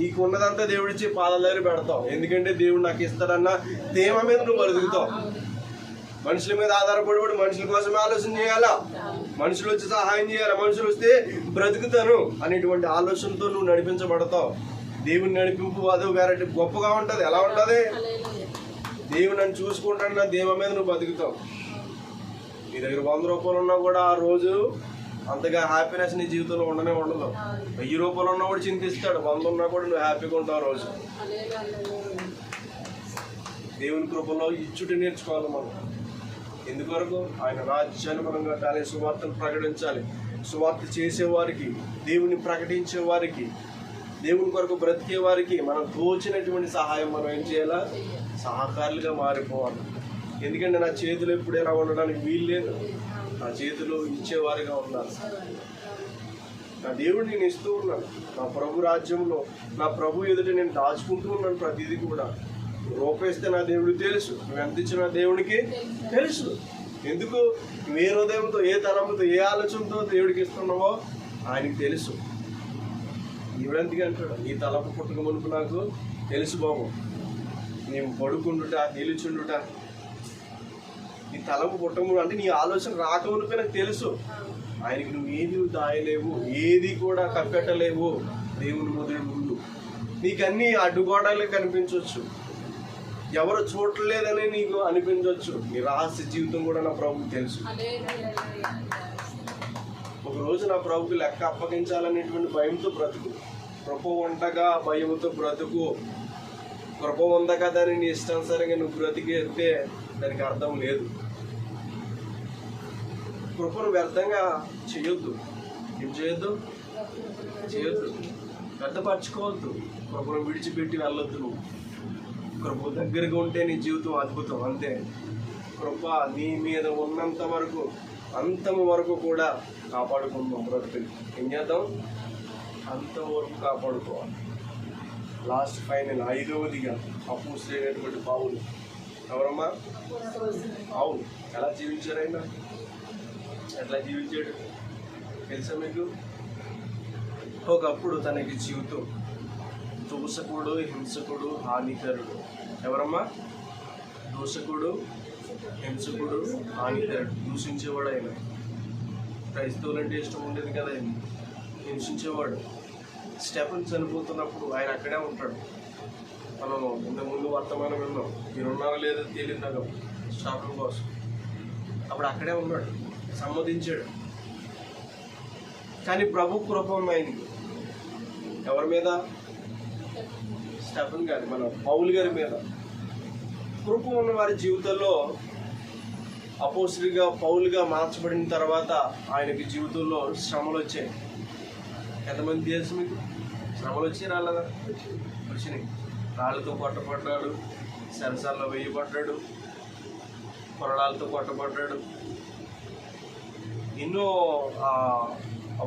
నీకు ఉన్నదంతా దేవుడిచ్చి పాదాల దగ్గర పెడతావు. ఎందుకంటే దేవుడు నాకు ఇస్తాడన్న తేమ మీద నువ్వు బ్రతుకుతావు. మనుషుల మీద ఆధారపడి మనుషుల కోసమే ఆలోచన చేయాలా. మనుషులు వచ్చి సహాయం చేయాలా. మనుషులు వస్తే బ్రతుకుతాను అనేటువంటి ఆలోచనతో నువ్వు నడిపించబడతావు. దేవుని నడిపింపు అదో వేరే గొప్పగా ఉంటుంది. ఎలా ఉంటుంది? దేవుడు నన్ను చూసుకుంటాను, దేవ మీద నువ్వు బతుకుతావు. నీ దగ్గర 100 రూపాయలు ఉన్నా కూడా ఆ రోజు అంతగా హ్యాపీనెస్ నీ జీవితంలో ఉండనే ఉండదు. 1000 రూపాయలు ఉన్నా కూడా చింతిస్తాడు. 100 ఉన్నా కూడా నువ్వు హ్యాపీగా ఉంటావు ఆ రోజు. దేవుని కృపలో ఇచ్చుట నేర్చుకోవాలి మనం. ఎందుకొరకు? ఆయన రాజ్యాన్ని మనం కట్టాలి. సువార్తను ప్రకటించాలి. సువార్త చేసేవారికి, దేవుని ప్రకటించే వారికి, దేవుని కొరకు బ్రతికే వారికి మనం తోచినటువంటి సహాయం మనం ఏం చేయాలా? సహకారులుగా మారిపోవాలి. ఎందుకంటే నా చేతులు ఎప్పుడు ఎలా ఉండడానికి వీలు లేదు. నా చేతులు ఇచ్చేవారిగా ఉండాలి. నా దేవుడు నేను ఇస్తూ ఉన్నాను. నా ప్రభు రాజ్యంలో నా ప్రభు ఎదుట నేను దాచుకుంటూ ఉన్నాను ప్రతిదీ కూడా. రూపేస్తే నా దేవుడికి తెలుసు, నువ్వు ఎంత ఇచ్చినా దేవుడికి తెలుసు. ఎందుకు ఏ హృదయంతో, ఏ తరంతో, ఏ ఆలోచనతో దేవుడికి ఇస్తున్నావో ఆయనకి తెలుసు. ఈవిడంతగా అంటాడు, నీ తలపు పుట్టుక మునుపు నాకు తెలుసు బాబు. నేను పడుకుండుట, నిలుచుండుట, నీ తలపు పుట్టము అంటే నీ ఆలోచన రాకమునిపై నాకు తెలుసు. ఆయనకి నువ్వు ఏది దాయలేవు, ఏది కూడా కప్పెట్టలేవు. దేవుని ముందు నీకన్నీ అడ్డుగోడలే కనిపించవచ్చు, ఎవరు చూడలేదని నీకు అనిపించవచ్చు. నీ రహస్య జీవితం కూడా నా ప్రభుకు తెలుసు. ఒక రోజు నా ప్రభుకి లెక్క అప్పగించాలనేటువంటి భయంతో బ్రతుకు. కృప ఉండగా భయంతో బ్రతుకు. కృప ఉండగా దాన్ని నీ ఇష్టానుసారంగా నువ్వు బ్రతికేస్తే దానికి అర్థం లేదు. కృపను వ్యర్థంగా చేయొద్దు. ఏం చేయొద్దు? వ్యర్థపరచుకోవద్దు. కృపను విడిచిపెట్టి వెళ్ళొద్దు. నువ్వు కృప దగ్గరగా ఉంటే నీ జీవితం అద్భుతం. అంతే. కృప నీ మీద ఉన్నంత వరకు, అంతం వరకు కూడా కాపాడుకుందాం. బ్రతుకుని ఏం చేద్దాం? అంతం వరకు కాపాడుకోవాలి. లాస్ట్ ఫైనల్ 5వదిగా అపోస్తలుడైనటువంటి పౌలు. ఎవరమ్మా? అవును. ఎలా జీవించారైనా? ఎట్లా జీవించాడు తెలుసా మీకు? ఒకప్పుడు తనకి జీవితం దూషకుడు, హింసకుడు, హానికరుడు. ఎవరమ్మా? దూషకుడు, హింసకుడు, హానికరుడు. దూషించేవాడు ఆయన. క్రైస్తవులంటే ఇష్టం ఉండేది కదా, ఆయన హింసించేవాడు. స్టెఫెన్ చనిపోతున్నప్పుడు ఆయన అక్కడే ఉంటాడు. మనం ఇంతకుముందు వర్తమానం విన్నాం, మీరున్నారో లేదో తెలియదు నాకు, స్టాఫింగ్ కోసం. అప్పుడు అక్కడే ఉన్నాడు, సమ్మతించాడు. కానీ ప్రభు కృప ఆయనకి ఎవరి మీద? స్టెఫెన్ గారి, మన పౌలు గారి మీద కృప ఉన్న వారి జీవితంలో అపోస్తలుగా పౌలుగా మార్చబడిన తర్వాత ఆయనకి జీవితంలో శ్రమలు వచ్చాయి. ఎంతమంది తెలుసు మీకు? శ్రమలు వచ్చి రాలేదా? వచ్చినాయి. రాళ్ళతో కొట్టబడ్డాడు, సరసాల్లో వేయబడ్డాడు, కొరడాలతో కొట్టబడ్డాడు. ఎన్నో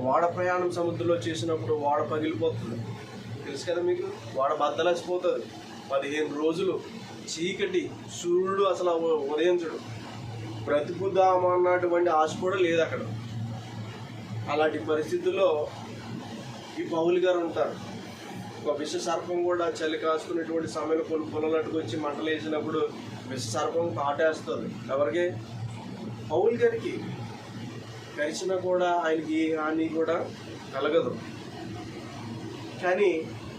వాడ ప్రయాణం సముద్రంలో చేసినప్పుడు వాడ పగిలిపోతుంది, తెలుసు కదా మీకు? వాడ బద్దలసిపోతుంది. 15 రోజులు చీకటి, సూర్యుడు అసలు ఉదయించడు. బ్రతుకుదామన్నటువంటి ఆశ కూడా లేదు అక్కడ. అలాంటి పరిస్థితుల్లో ఈ పౌలు గారు ఉంటారు. ఒక విష సర్పం కూడా చలి కాసుకునేటువంటి సమయంలో కొన్ని పొలాలకు వచ్చి మంటలు వేసినప్పుడు విష సర్పం కాటేస్తుంది. ఎవరికి? పౌలు గారికి. కరిచినా కూడా ఆయనకి ఏ హాని కూడా కలగదు. కానీ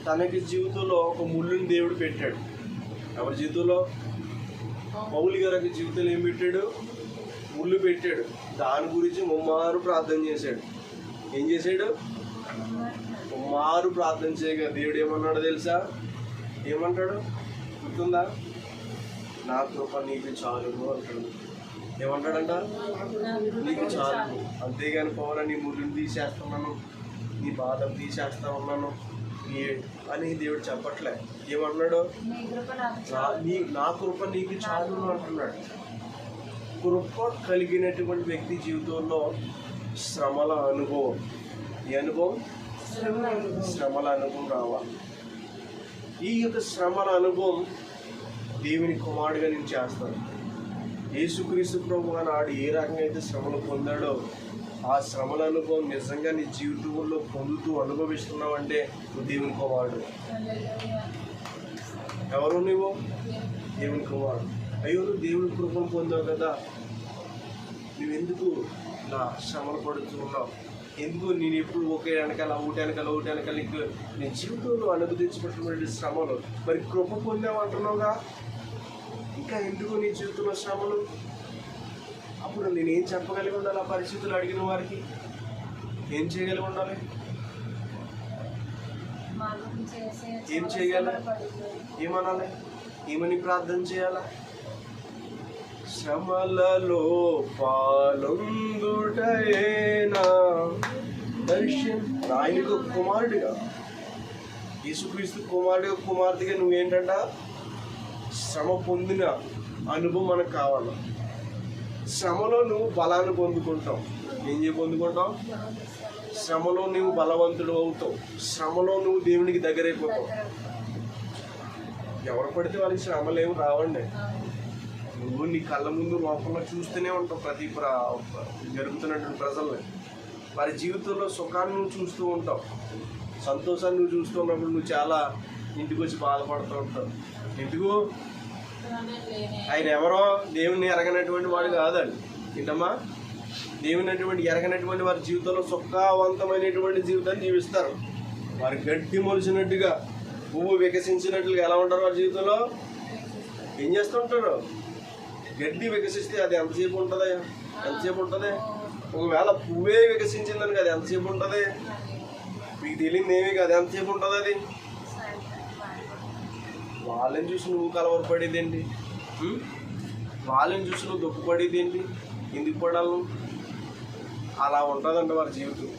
తనకి జీవితంలో ఒక ముళ్ళుని దేవుడు పెట్టాడు. ఎవరి జీవితంలో? పౌలు గారికి జీవితంలో ఏం పెట్టాడు? ముళ్ళు పెట్టాడు. దాని గురించి ముమ్మారు ప్రార్థన చేశాడు. ఏం చేశాడు? ముమ్మారు ప్రార్థన చేయగా దేవుడు ఏమన్నాడో తెలుసా? ఏమంటాడు గుర్తుందా? నా కృప నీకు చాలును అంటాడు. ఏమంటాడంట? నీకు చాలు. అంతేగాని పౌలా నీ ముళ్ళుని తీసేస్తున్నాను, నీ బాధను తీసేస్తా ఉన్నాను అని దేవుడు చెప్పట్లే. ఏమన్నాడు? నా కృప నీకు చాలు అంటున్నాడు. కృప కలిగినటువంటి వ్యక్తి జీవితంలో శ్రమల అనుభవం, ఈ అనుభవం శ్రమల అనుభవం రావాలి. ఈ యొక్క శ్రమల అనుభవం దేవుని కుమారుడిగా నేను చేస్తాను. యేసుక్రీస్తు ప్రభు నాడు ఏ రకంగా అయితే శ్రమలు పొందాడో ఆ శ్రమల అనుభవం నిజంగా నీ జీవితంలో పొందుతూ అనుభవిస్తున్నావంటే నువ్వు దేవుని కుమారుడు. ఎవరు నువ్వు? దేవుని కుమారుడు. అయ్యో నువ్వు దేవుని కృపను పొందావు కదా, నువ్వెందుకు ఇలా శ్రమలు పడుతున్నావు? ఎందుకు నేను ఎప్పుడు ఒకే వెనకాల ఒకటి వెనకాల నీకు నీ జీవితంలో అనుభవించినటువంటి శ్రమలు, మరి కృప పొందావు అంటున్నావుగా, ఇంకా ఎందుకు నీ జీవితంలో శ్రమలు? అప్పుడు నేనేం చెప్పగలిగి ఉండాలి? ఆ పరిస్థితులు అడిగిన వారికి ఏం చేయగలిగి ఉండాలి? ఏం చేయగల? ఏమనాలి? ఏమని ప్రార్థన చేయాలా? శ్రమలలో పాలొందుటయేనా దర్శనం. ఆయనకు కుమారుడిగా, యేసుక్రీస్తు కుమారుడిగా, కుమార్తెగా నువ్వేంటంట? శ్రమ పొందిన అనుభవం మనకు కావాలి. శ్రమలో నువ్వు బలాన్ని పొందుకుంటావు. ఏం పొందుకుంటావు? శ్రమలో నువ్వు బలవంతుడు అవుతావు, శ్రమలో నువ్వు దేవునికి దగ్గరైపోతావు. ఎవరు పడితే వాళ్ళకి శ్రమలు ఏమి రావండి. నువ్వు నీ కళ్ళ ముందు లోపల చూస్తూనే ఉంటావు ప్రతి జరుగుతున్నటువంటి ప్రజల్ని. వారి జీవితంలో సుఖాన్ని నువ్వు చూస్తూ ఉంటావు, సంతోషాన్ని నువ్వు చూస్తూ ఉన్నప్పుడు నువ్వు చాలా ఇంటికి వచ్చి బాధపడుతూ ఉంటావు. ఎందుకు? ఆయన ఎవరో దేవుని ఎరగనటువంటి వాడు కాదండి. ఏంటమ్మా? దేవుని ఎరగనటువంటి వారి జీవితంలో సుఖవంతమైనటువంటి జీవితాన్ని జీవిస్తారు. వారు గడ్డి మొలిచినట్టుగా, పువ్వు వికసించినట్లుగా ఎలా ఉంటారు వారి జీవితంలో? ఏం చేస్తూ ఉంటారు? గడ్డి వికసిస్తే అది ఎంతసేపు ఉంటుంది? ఎంతసేపు ఉంటుంది? ఒకవేళ పువ్వే వికసించిందని కదా ఎంతసేపు ఉంటుంది? మీకు తెలియదు ఏమీ కాదు, ఎంతసేపు ఉంటుంది అది? వాళ్ళని చూసి నువ్వు కలవరపడేది ఏంటి? వాళ్ళని చూసి నువ్వు దుఃఖపడేది ఏంటి? ఎందుకు పడాలి నువ్వు? అలా ఉంటుందంట వారి జీవితం.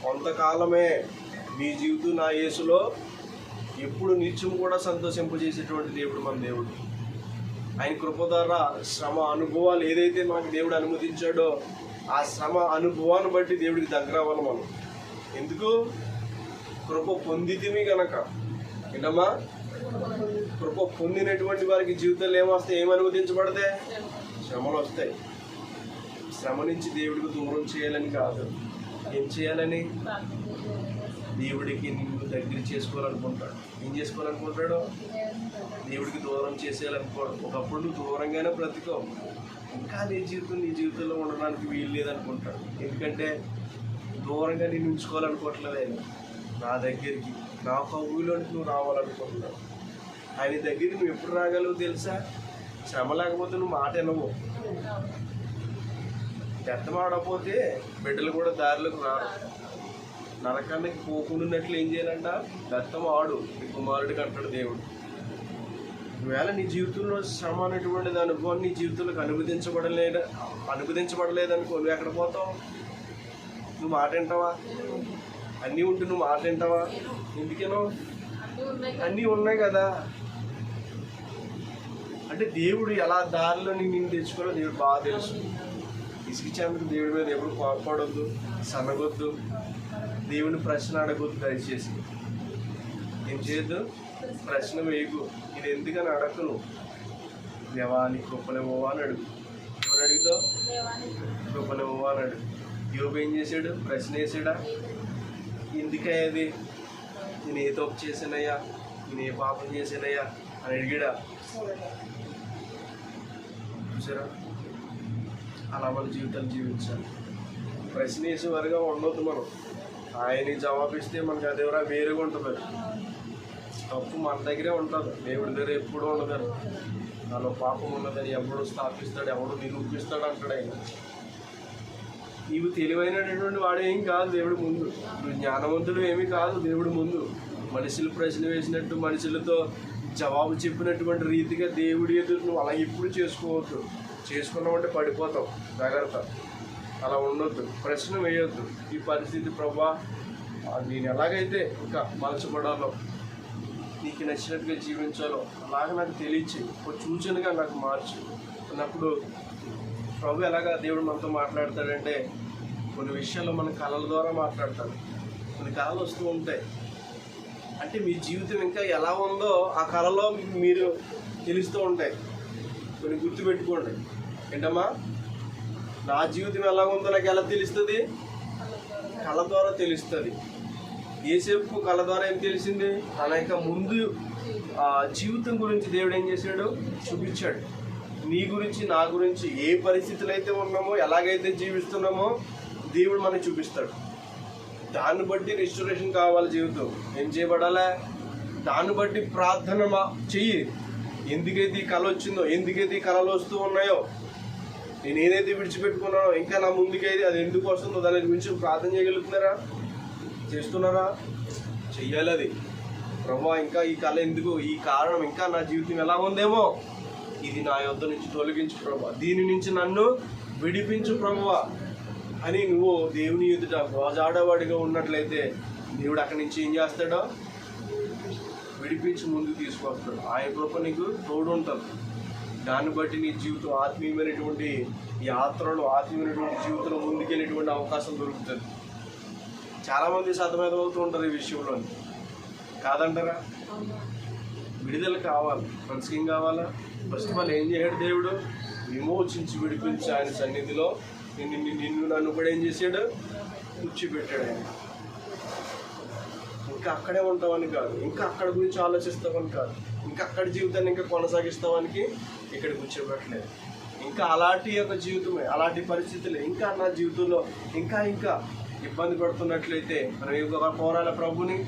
కొంతకాలమే మీ జీవితం నా యేసులో ఎప్పుడు నిత్యం కూడా సంతోషింపజేసేటువంటి దేవుడు మన దేవుడు. ఆయన కృప ద్వారా శ్రమ అనుభవాలు ఏదైతే మనకు దేవుడు అనుమతించాడో ఆ శ్రమ అనుభవాన్ని బట్టి దేవుడికి దగ్గర అవ్వాలి మనం. ఎందుకు? కృప పొందితిమి గనక. ఏంటమ్మా? కృప పొందినటువంటి వారికి జీవితంలో ఏమొస్తాయి? ఏమి అనుమతించబడతాయి? శ్రమలు వస్తాయి. శ్రమ నుంచి దేవుడికి దూరం చేయాలని కాదు, ఏం చేయాలని? దేవుడికి నిన్ను దగ్గర చేసుకోవాలనుకుంటాడు. ఏం చేసుకోవాలనుకుంటాడు? దేవుడికి దూరం చేసేయాలనుకోడు. ఒకప్పుడు నువ్వు దూరంగానే బ్రతికావు, ఇంకా నీ జీవితంలో ఉండడానికి వీలు లేదనుకుంటాడు. ఎందుకంటే దూరంగా నేను ఉంచుకోవాలనుకోవట్లేదు ఆయన. నా దగ్గరికి, నా కవులోనికి నువ్వు రావాలనుకుంటున్నావు. ఆయన దగ్గరికి నువ్వు ఎప్పుడు రాగలవు తెలుసా? శ్రమ లేకపోతే నువ్వు మాట వినవు. పెద్దమాడపోతే బిడ్డలు కూడా దారిలోకి రారు. నరకానికి పోకుండాన్నట్లు ఏం చేయాలంట? దత్తం ఆడు నీ కుమారుడికి అంటాడు దేవుడు. ఒకవేళ నీ జీవితంలో శ్రమ అనేటువంటిది అనుభవం నీ జీవితంలోకి అనుమతించబడలేదనుకో, నువ్వు ఎక్కడ పోతావు? నువ్వు మాట వింటావా? అన్నీ ఉంటే నువ్వు మాట వింటావా? ఎందుకేనో? అన్నీ ఉన్నాయి కదా. అంటే దేవుడు ఎలా దారిలో నిన్ను తెచ్చుకోవాలో దేవుడు బాగా తెలుసు. ఇసుకిచ్చేందుకు దేవుడి మీద ఎప్పుడు కోపపడొద్దు, సనగొద్దు, దేవుని ప్రశ్న అడగొద్దు. దయచేసి ఏం చేయొద్దు? ప్రశ్న వేయకు. ఇది ఎందుకని అడగను. దేవాని కృపలేమోవా అని అడుగు. ఎవరు అడుగుతావు? కృపలేమోవా అని అడుగు. యోబు ఏం చేశాడు? ప్రశ్న వేసాడా? ఎందుకయ్యేది? నేను ఏ తప్పు చేశానయ్యా, నేను ఏ పాపం చేశానయ్యా అని అడిగాడా? చూసారా? అలా మన జీవితాలు జీవించాలి. ప్రశ్న వేసేవారుగా ఉండొద్దు మనం. ఆయనకి జవాబిస్తే మనకు అదేవరా వేరుగా ఉంటుంది. తప్పు మన దగ్గరే ఉంటుంది, దేవుడి దగ్గర ఎప్పుడూ ఉండదు. నాలో పాపం ఉన్నదని ఎవడు స్థాపిస్తాడు, ఎవడు నిరూపిస్తాడు అంటాడు ఆయన. నీవు తెలివైనటువంటి వాడేం కాదు దేవుడి ముందు, నువ్వు జ్ఞానవంతుడు ఏమీ కాదు దేవుడి ముందు. మనుషులు ప్రశ్న వేసినట్టు, మనుషులతో జవాబు చెప్పినటువంటి రీతిగా దేవుడి ఎదురు నువ్వు అలా ఎప్పుడు చేసుకోవద్దు. చేసుకున్నామంటే పడిపోతావు, జాగ్రత్త. అలా ఉండొద్దు, ప్రశ్న వేయొద్దు. ఈ పరిస్థితి ప్రభా నేను ఎలాగైతే ఇంకా మలచబడాలో, నీకు నచ్చినట్టుగా జీవించాలో అలాగే నాకు తెలియచి ఒక సూచనగా నాకు మార్చు అన్నప్పుడు ప్రభు ఎలాగా దేవుడు మనతో మాట్లాడతాడంటే కొన్ని విషయాల్లో మన కళల ద్వారా మాట్లాడతాడు. కొన్ని కళలు వస్తూ ఉంటాయి. అంటే మీ జీవితం ఇంకా ఎలా ఉందో ఆ కళలో మీరు తెలుస్తూ ఉంటాయి. కొన్ని గుర్తుపెట్టుకోండి. ఏంటమ్మా? నా జీవితం ఎలా ఉందో నాకు ఎలా తెలుస్తుంది? కళ ద్వారా తెలుస్తుంది. ఏసేపు కళ ద్వారా ఏం తెలిసింది? తన యొక్క ముందు జీవితం గురించి దేవుడు ఏం చేశాడు? చూపించాడు. నీ గురించి, నా గురించి ఏ పరిస్థితులు అయితే ఉన్నామో, ఎలాగైతే జీవిస్తున్నామో దేవుడు మనకి చూపిస్తాడు. దాన్ని బట్టి రెస్టోరేషన్ కావాలి జీవితం. ఏం చేయబడాలా? దాన్ని బట్టి ప్రార్థన చెయ్యి. ఎందుకైతే ఈ కళ వచ్చిందో, ఎందుకైతే ఈ కళలు వస్తూ ఉన్నాయో, నేను ఏదైతే విడిచిపెట్టుకున్నానో ఇంకా నా ముందుకైతే అది ఎందుకు వస్తుందో దాని గురించి ప్రార్థన చేయగలుగుతున్నారా? చేస్తున్నారా? చెయ్యాలి. అది ప్రభువా ఇంకా ఈ కళ ఎందుకు, ఈ కారణం ఇంకా నా జీవితం ఎలా ఉందేమో, ఇది నా యొద్ద నుంచి తొలగించు ప్రభువా, దీని నుంచి నన్ను విడిపించు ప్రభువా అని నువ్వు దేవుని ఎదుట గోజాడవాడిగా ఉన్నట్లయితే దేవుడు అక్కడి నుంచి ఏం చేస్తాడో విడిపించి ముందుకు తీసుకొస్తాడు. ఆయన కృప నీకు తోడు ఉంటుంది. దాన్ని బట్టి నీ జీవితం ఆత్మీయమైనటువంటి యాత్రలో, ఆత్మీయమైనటువంటి జీవితంలో ముందుకెళ్ళేటువంటి అవకాశం దొరుకుతుంది. చాలామంది సతమతమవుతూ ఉంటారు ఈ విషయంలో, కాదంటారా? విడుదల కావాలి. మనసుకి ఏం కావాలా? ఫస్ట్ ఆఫ్ ఆల్ ఏం చేయడు దేవుడు? విమోచించి విడిపించి ఆయన సన్నిధిలో నిన్ను నన్ను కూడా ఏం చేశాడు? కూర్చోబెట్టాడు ఆయన. ఇంకా అక్కడే ఉంటామని కాదు, ఇంకా అక్కడ గురించి ఆలోచిస్తామని కాదు, ఇంకా అక్కడి జీవితాన్ని ఇంకా కొనసాగిస్తామనికి ఇక్కడ కూర్చోబెట్టలేదు. ఇంకా అలాంటి యొక్క జీవితమే, అలాంటి పరిస్థితులే ఇంకా నా జీవితంలో ఇంకా ఇంకా ఇబ్బంది పడుతున్నట్లయితే మనం ఏం కోరాలి? ప్రభుని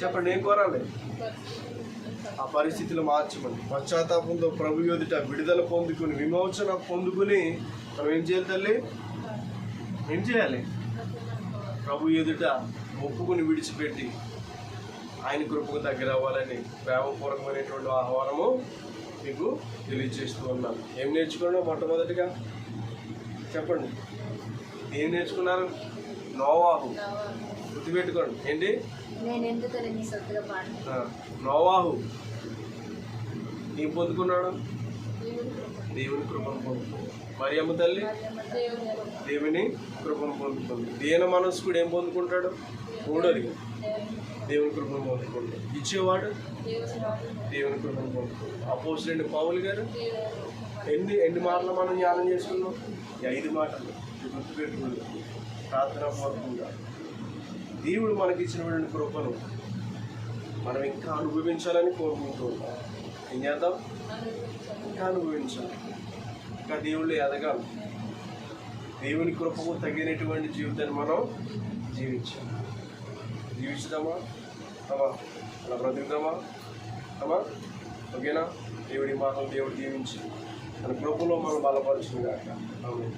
చెప్పండి, ఏం కోరాలి? ఆ పరిస్థితులు మార్చమని పశ్చాత్తాపంతో ప్రభు ఎదుట విడుదల పొందుకుని విమోచన పొందుకుని మనం ఏం చేయాలి తల్లి? ఏం చేయాలి? ప్రభు ఎదుట ఒప్పుకుని విడిచిపెట్టి ఆయన కృపకు దగ్గర అవ్వాలని ప్రేమపూర్వకమైనటువంటి ఆహ్వానము మీకు తెలియజేస్తూ ఉన్నాను. ఏం నేర్చుకున్నాను? మొట్టమొదటిగా చెప్పండి, ఏం నేర్చుకున్నారు? నోవాహు. గుర్తుపెట్టుకోండి, ఏంటి? నోవాహు ఏం పొందుకున్నాడు? దేవుని కృపను పొందుకుంది. మరియమ్మ తల్లి దేవుని కృపను పొందుకుంది. దీన మనస్కుడు ఏం పొందుకుంటాడు? మూడోది దేవుని కృపను పొందుకుంటాడు. ఇచ్చేవాడు దేవుని కృపను పొందుకుంటాడు. అపోజిట్ పౌలు గారు ఎన్ని మాటలు మనం ధ్యానం చేసుకున్నాం? 5 మాటలు గుర్తుపెట్టుకుంటాం. ప్రార్థనా పూర్వకంగా దేవుడు మనకిచ్చినటువంటి కృపను మనం ఇంకా అనుభవించాలని కోరుకుంటూ ఉంటాం. ఏం చేద్దాం? ఇంకా అనుభవించాలి, ఇంకా దేవుళ్ళు ఎదగాలి. దేవుని కృపకు తగినటువంటి జీవితాన్ని మనం జీవించుదామా? అమ్మా అలా బ్రతుకుదామా? అమ్మా ఓకేనా? దేవుడి మాటలు దేవుడు దీవించి మన కృపలో మనం బలపరుచుగాక. ఆమేన్.